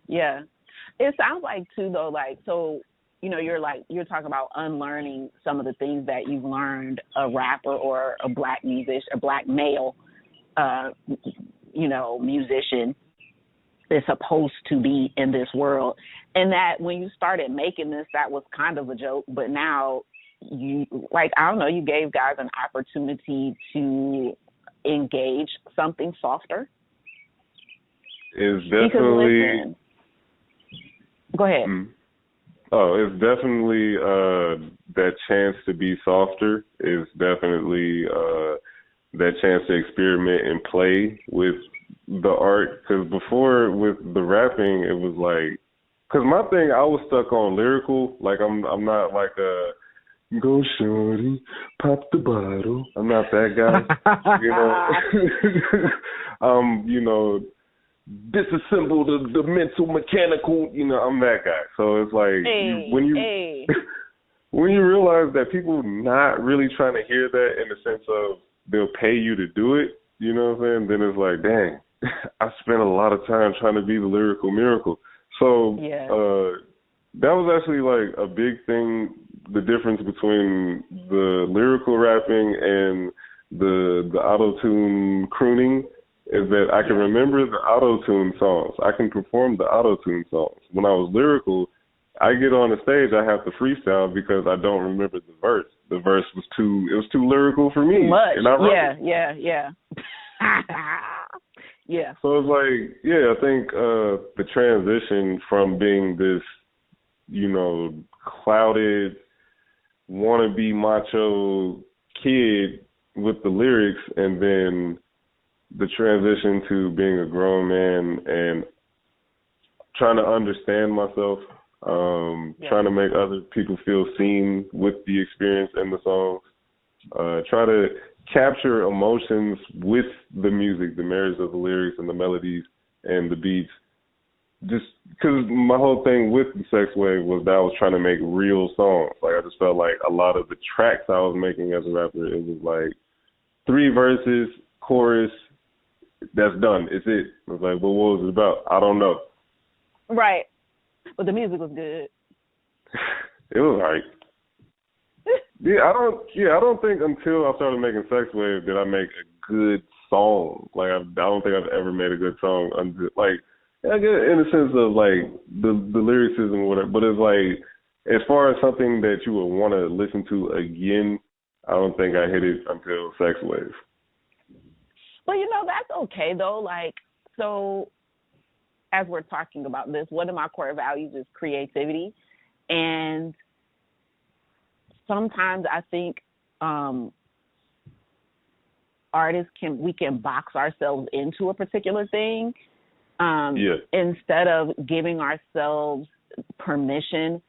It sounds like too, though, like, so, you know, you're talking about unlearning some of the things that you've learned a rapper or a black musician, a black male, you know, musician is supposed to be in this world. And that when you started making this, that was kind of a joke, but now you, like, I don't know, you gave guys an opportunity to engage something softer. It's definitely. Because listen, go ahead. Oh, it's definitely that chance to be softer. It's definitely that chance to experiment and play with the art. Because before with the rapping, it was like, because my thing, I was stuck on lyrical. Like I'm not like a go shorty, pop the bottle. I'm not that guy. You know, you know, disassemble the mental, mechanical. I'm that guy. So it's like when you when you realize that people not really trying to hear that in the sense of they'll pay you to do it, you know what I'm saying? Then it's like, dang, I spent a lot of time trying to be the lyrical miracle. So that was actually like a big thing, the difference between the lyrical rapping and the auto-tune crooning is that I can remember the auto-tune songs. I can perform the auto-tune songs. When I was lyrical, I get on the stage, I have to freestyle because I don't remember the verse. The verse was too lyrical for me. Too much. And I wrote Yeah. Yeah. So it's like, I think the transition from being this, clouded, wannabe macho kid with the lyrics, and then the transition to being a grown man and trying to understand myself, trying to make other people feel seen with the experience in the songs, try to capture emotions with the music, the marriage of the lyrics and the melodies and the beats. Just because my whole thing with the Sex Wave was that I was trying to make real songs. Like, I just felt like a lot of the tracks I was making as a rapper, it was like 3 verses, chorus, that's done. It's it. I was like, well, what was it about? I don't know. Right. But the music was good. It was right. I don't think until I started making Sex Wave did I make a good song. Like, I don't think I've ever made a good song until, like, I get in the sense of like the lyricism or whatever, but it's like as far as something that you would want to listen to again, I don't think I hit it until Sex Wave. Well, that's okay though. Like, so as we're talking about this, one of my core values is creativity, and sometimes I think artists can box ourselves into a particular thing. Instead of giving ourselves permission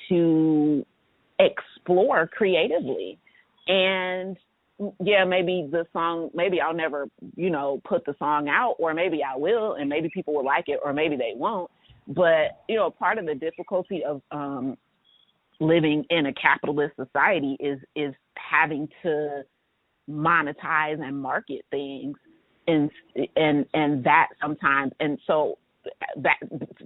to explore creatively. And maybe the song, maybe I'll never, put the song out, or maybe I will, and maybe people will like it, or maybe they won't. But, part of the difficulty of living in a capitalist society is having to monetize and market things. And that sometimes, and so that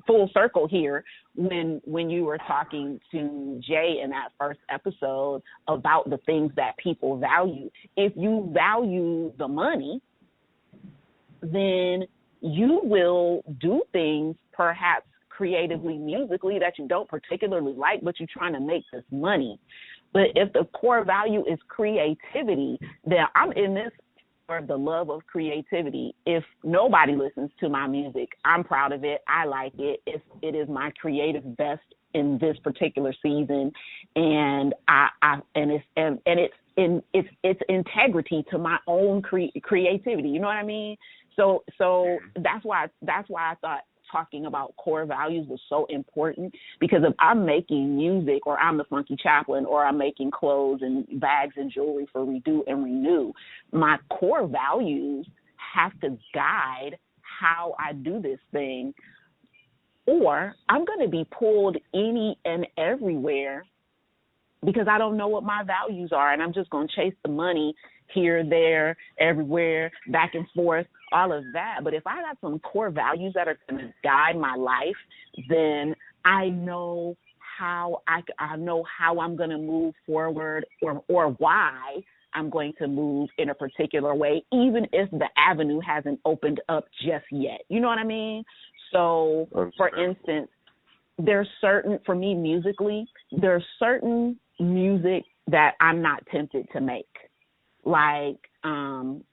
full circle here, when you were talking to Jay in that first episode about the things that people value, if you value the money, then you will do things perhaps creatively, musically, that you don't particularly like, but you're trying to make this money. But if the core value is creativity, then I'm in this for the love of creativity. If nobody listens to my music, I'm proud of it. I like it. It is my creative best in this particular season, and it's integrity to my own creativity. You know what I mean? So that's why I thought talking about core values was so important, because if I'm making music, or I'm the Funky Chaplain, or I'm making clothes and bags and jewelry for Redo and Renew, my core values have to guide how I do this thing, or I'm going to be pulled any and everywhere because I don't know what my values are, and I'm just going to chase the money here, there, everywhere, back and forth, all of that. But if I got some core values that are going to guide my life, then I know how I'm going to move forward, or why I'm going to move in a particular way, even if the avenue hasn't opened up just yet. You know what I mean? So, for instance, for me musically, there's certain music that I'm not tempted to make. Like, and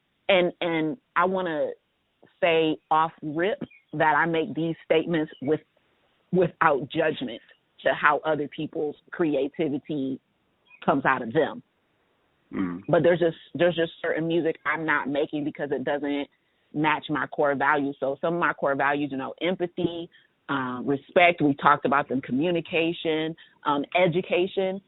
I want to say off rip that I make these statements without judgment to how other people's creativity comes out of them. But there's just certain music I'm not making because it doesn't match my core values. So some of my core values, empathy, respect. We talked about them, communication, education,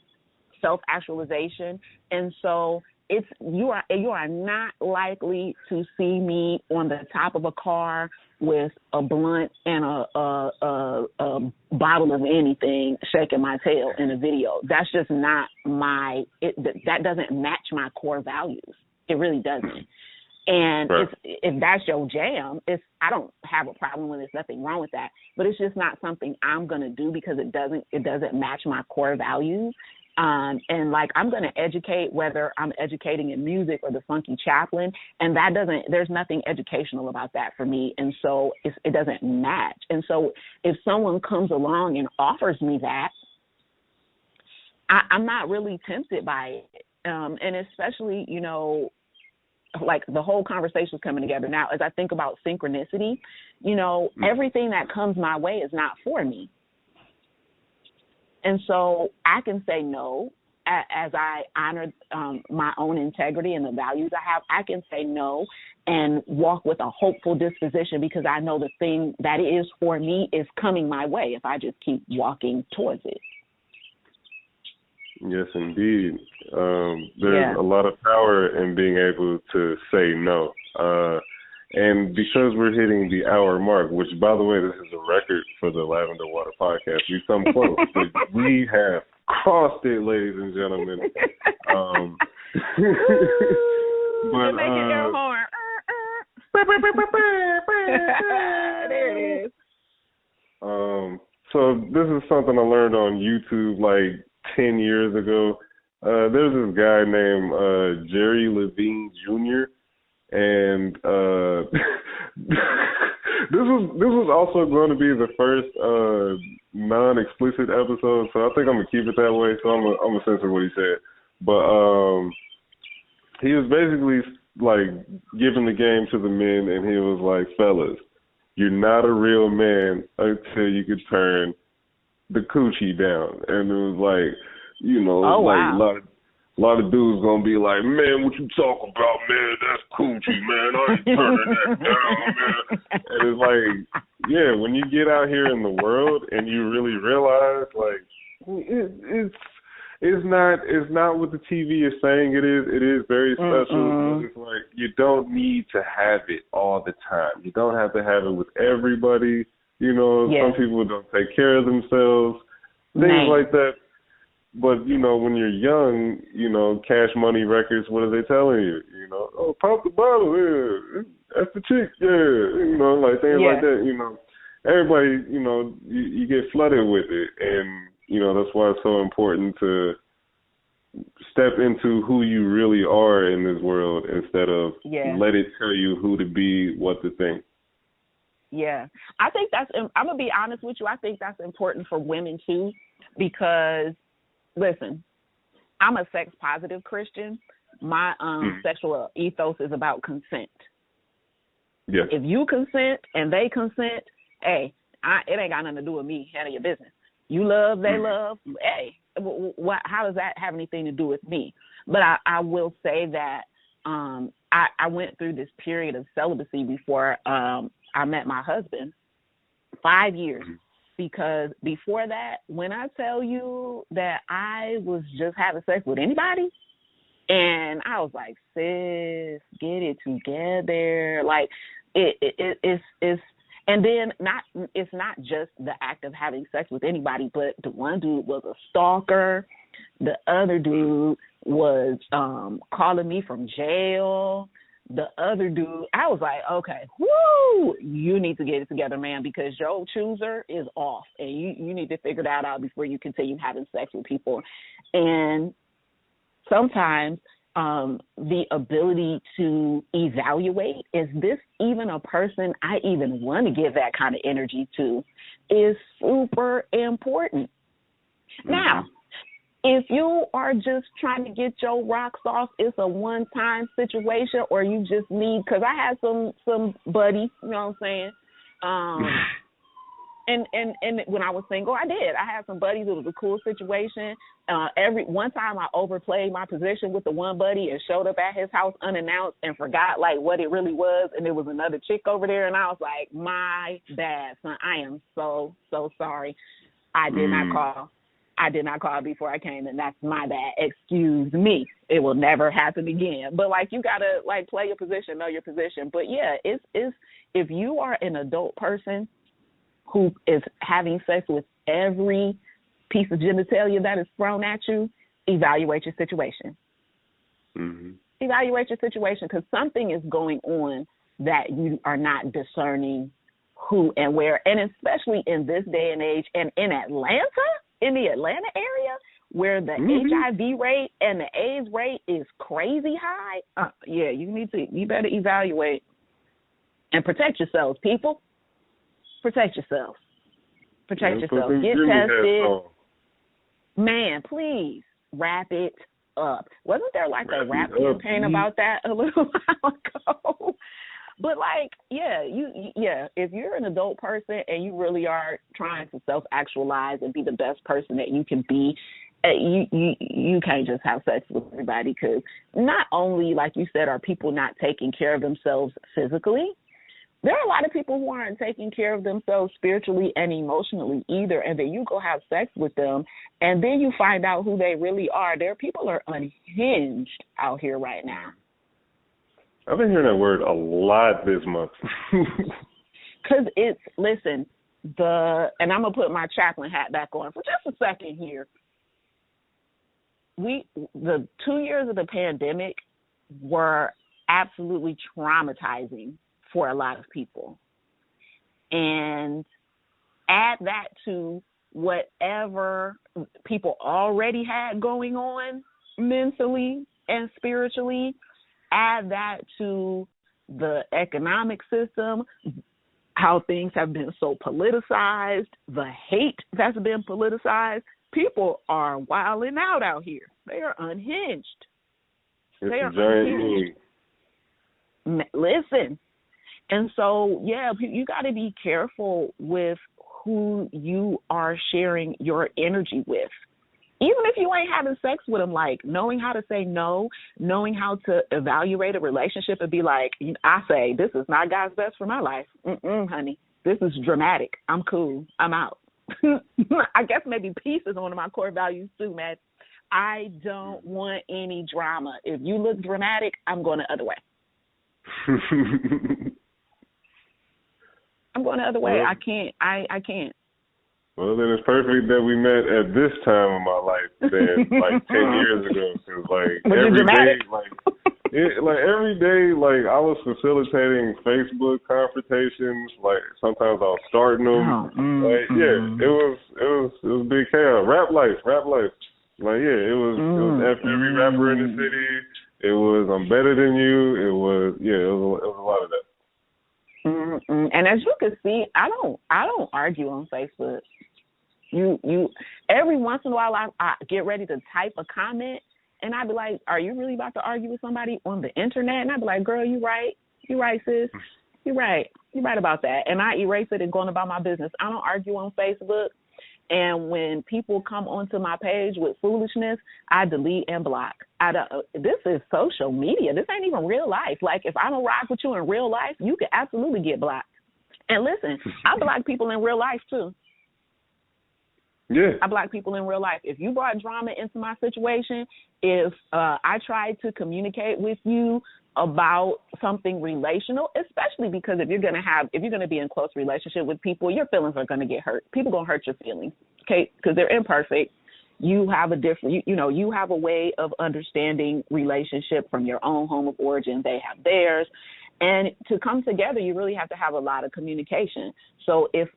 self-actualization. And so you are not likely to see me on the top of a car with a blunt and a bottle of anything shaking my tail in a video. That's just not that doesn't match my core values. It really doesn't. And right. if that's your jam, I don't have a problem with it. There's nothing wrong with that. But it's just not something I'm going to do because it doesn't match my core values. And like, I'm going to educate, whether I'm educating in music or the Funky Chaplain, and there's nothing educational about that for me. And so it doesn't match. And so if someone comes along and offers me that, I'm not really tempted by it. And especially, you know, like the whole conversation is coming together now as I think about synchronicity, you know, everything that comes my way is not for me. And so I can say no, as I honor my own integrity and the values I have. I can say no and walk with a hopeful disposition because I know the thing that is for me is coming my way if I just keep walking towards it. Yes, indeed. There's a lot of power in being able to say no. And because we're hitting the hour mark, which, by the way, this is a record for the Lavender Water Podcast, we've come close. But we have crossed it, ladies and gentlemen. But make it air horn. There it is. So this is something I learned on YouTube like 10 years ago. There's this guy named Jerry Levine Jr., and this was also going to be the first non-explicit episode, so I think I'm gonna keep it that way. So I'm gonna censor what he said, but he was basically like giving the game to the men, and he was like, "Fellas, you're not a real man until you can turn the coochie down." And it was like, you know, wow. A lot of dudes gonna be like, "Man, what you talking about, man? That's coochie, man. I ain't turning that down, man." And it's like, yeah, when you get out here in the world and you really realize, like, it's not what the TV is saying it is. It is very special. But it's like you don't need to have it all the time. You don't have to have it with everybody. You know, some people don't take care of themselves, things like that. But, you know, when you're young, you know, Cash Money Records, what are they telling you? You know, oh, pop the bottle, yeah, that's the chick, yeah, you know, like things like that, you know. Everybody, you know, you get flooded with it. And, you know, that's why it's so important to step into who you really are in this world instead of let it tell you who to be, what to think. Yeah. I think I'm going to be honest with you, I think that's important for women too, because listen, I'm a sex-positive Christian. My sexual ethos is about consent. Yeah. If you consent and they consent, hey, it ain't got nothing to do with me. Handle your business. You love, they love. Hey, how does that have anything to do with me? But I will say that I went through this period of celibacy before I met my husband, 5 years. Because before that, when I tell you that I was just having sex with anybody, and I was like, sis, get it together. Like, it's and then it's not just the act of having sex with anybody, but the one dude was a stalker. The other dude was calling me from jail. The other dude, I was like, okay, whoo, you need to get it together, man, because your chooser is off, and you need to figure that out before you continue having sex with people. And sometimes the ability to evaluate, is this even a person I even want to give that kind of energy to, is super important. Now, if you are just trying to get your rocks off, it's a one-time situation, or you just need, because I had some buddies, you know what I'm saying? And when I was single, I did. I had some buddies. It was a cool situation. One time I overplayed my position with the one buddy and showed up at his house unannounced and forgot like what it really was, and there was another chick over there, and I was like, my bad, son. I am so sorry. I did not call. I did not call before I came, and that's my bad. Excuse me. It will never happen again. But like, you gotta like play your position, know your position. But yeah, it's if you are an adult person who is having sex with every piece of genitalia that is thrown at you, evaluate your situation. Mm-hmm. Evaluate your situation, because something is going on that you are not discerning who and where, and especially in this day and age, and in the Atlanta area, where the HIV rate and the AIDS rate is crazy high. Yeah, you better evaluate and protect yourselves, people. Protect yourselves. Protect yourself. Get tested. Man, please wrap it up. Wasn't there like a rap campaign about that a little while ago? But like, if you're an adult person and you really are trying to self-actualize and be the best person that you can be, you can't just have sex with everybody, because not only, like you said, are people not taking care of themselves physically, there are a lot of people who aren't taking care of themselves spiritually and emotionally either, and then you go have sex with them, and then you find out who they really are. People are unhinged out here right now. I've been hearing that word a lot this month. Because and I'm going to put my chaplain hat back on for just a second here. The 2 years of the pandemic were absolutely traumatizing for a lot of people. And add that to whatever people already had going on mentally and spiritually, add that to the economic system, how things have been so politicized, the hate that's been politicized. People are wilding out here. They are unhinged. They are unhinged. Listen. And so, you got to be careful with who you are sharing your energy with. Even if you ain't having sex with them, like knowing how to say no, knowing how to evaluate a relationship and be like, I say, this is not God's best for my life. Honey, this is dramatic. I'm cool. I'm out. I guess maybe peace is one of my core values too, man. I don't want any drama. If you look dramatic, I'm going the other way. I'm going the other way. I can't. I can't. Well, then it's perfect that we met at this time of my life than like 10 years ago. Because every day, I was facilitating Facebook confrontations. Like sometimes I was starting them. It was big chaos. Rap life. It was every rapper in the city. It was I'm better than you. It was a lot of that. And as you can see, I don't argue on Facebook. You every once in a while I get ready to type a comment, and I'd be like, are you really about to argue with somebody on the internet? And I'd be like, girl, you right, sis, you're right about that. And I erase it and go on about my business. I don't argue on Facebook. And when people come onto my page with foolishness, I delete and block. This is social media. This ain't even real life. Like, if I don't rock with you in real life, you can absolutely get blocked. And listen, I block people in real life too. Yeah. I block people in real life. If you brought drama into my situation, if I tried to communicate with you about something relational, especially because if you're going to be in close relationship with people, your feelings are going to get hurt. People going to hurt your feelings, okay? Because they're imperfect. You have a different, you have a way of understanding relationship from your own home of origin. They have theirs. And to come together, you really have to have a lot of communication. So if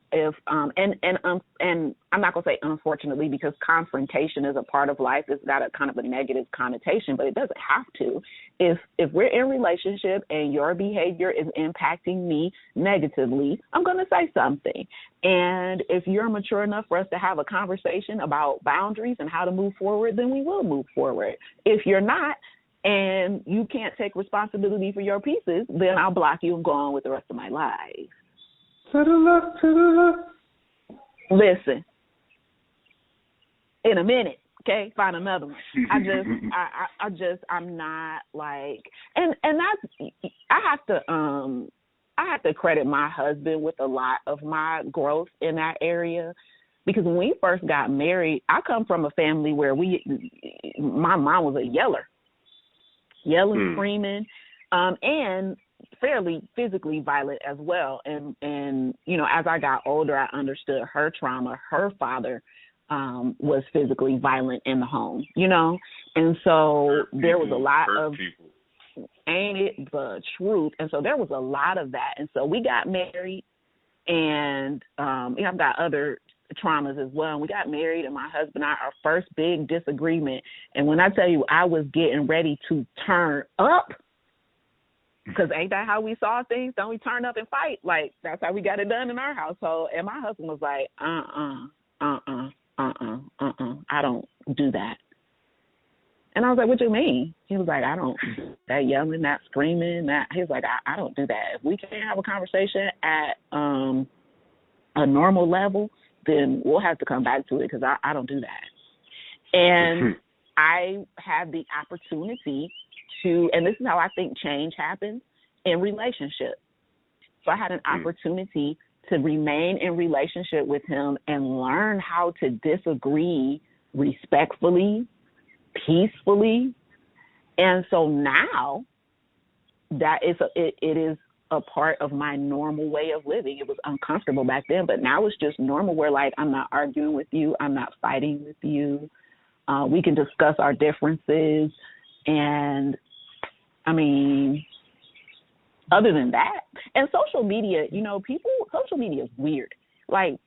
I'm not going to say unfortunately, because confrontation is a part of life. It's got a kind of a negative connotation, but it doesn't have to. If we're in a relationship and your behavior is impacting me negatively, I'm going to say something. And if you're mature enough for us to have a conversation about boundaries and how to move forward, then we will move forward. If you're not, and you can't take responsibility for your pieces, then I'll block you and go on with the rest of my life. To the left. Listen, in a minute, okay, find another one. I'm not like, and that's, I have to credit my husband with a lot of my growth in that area, Because when we first got married, I come from a family where my mom was a yeller, yelling, screaming, and fairly physically violent as well. And as I got older, I understood her trauma. Her father was physically violent in the home, and so there was a lot of people. Ain't it the truth? And so there was a lot of that. And so we got married, and I've got other traumas as well. And we got married, and my husband and I, our first big disagreement. And when I tell you I was getting ready to turn up, because ain't that how we saw things? Don't we turn up and fight? Like, that's how we got it done in our household. And my husband was like, I don't do that. And I was like, what do you mean? He was like, I don't, that yelling, that screaming, that. He was like, I don't do that. If we can't have a conversation at a normal level, then we'll have to come back to it, because I don't do that. And I had the opportunity to, and this is how I think change happens in relationships. So I had an opportunity to remain in relationship with him and learn how to disagree respectfully, peacefully. And so now that it is a part of my normal way of living. It was uncomfortable back then, but now it's just normal, where like, I'm not arguing with you, I'm not fighting with you. We can discuss our differences. And I mean, other than that, and social media, social media is weird. Like,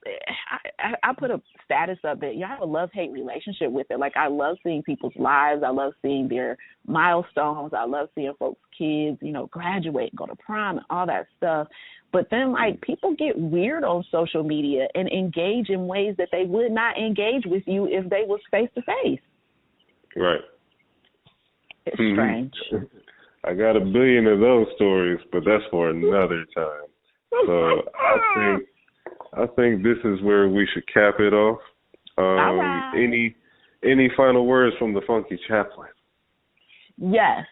I put a status up that you have a love-hate relationship with it. Like, I love seeing people's lives. I love seeing their milestones. I love seeing folks' kids, graduate, go to prom, and all that stuff. But then, like, people get weird on social media and engage in ways that they would not engage with you if they was face-to-face. Right. It's strange. I got 1 billion of those stories, but that's for another time. So I think this is where we should cap it off. All right. Any final words from the Funky Chaplain? Yes.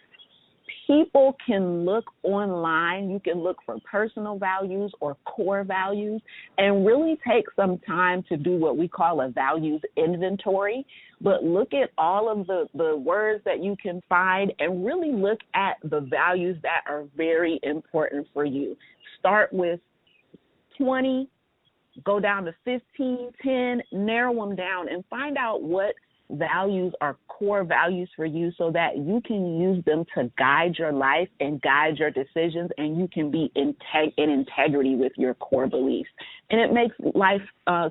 People can look online. You can look for personal values or core values, and really take some time to do what we call a values inventory. But look at all of the words that you can find, and really look at the values that are very important for you. Start with 20, go down to 15, 10, narrow them down, and find out what values are core values for you, so that you can use them to guide your life and guide your decisions, and you can be in integrity with your core beliefs. And it makes life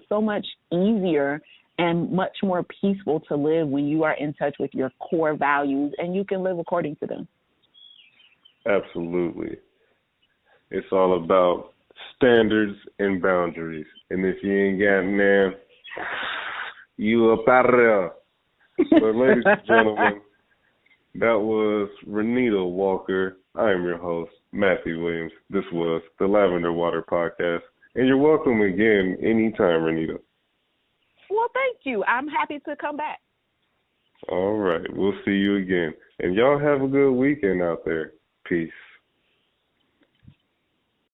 so much easier and much more peaceful to live when you are in touch with your core values and you can live according to them. Absolutely. It's all about standards and boundaries. And if you ain't got none, you up out of there. But ladies and gentlemen, that was Renita Walker. I am your host, Matthew Williams. This was the Lavender Water Podcast. And you're welcome again anytime, Renita. Well, thank you. I'm happy to come back. All right. We'll see you again. And y'all have a good weekend out there. Peace.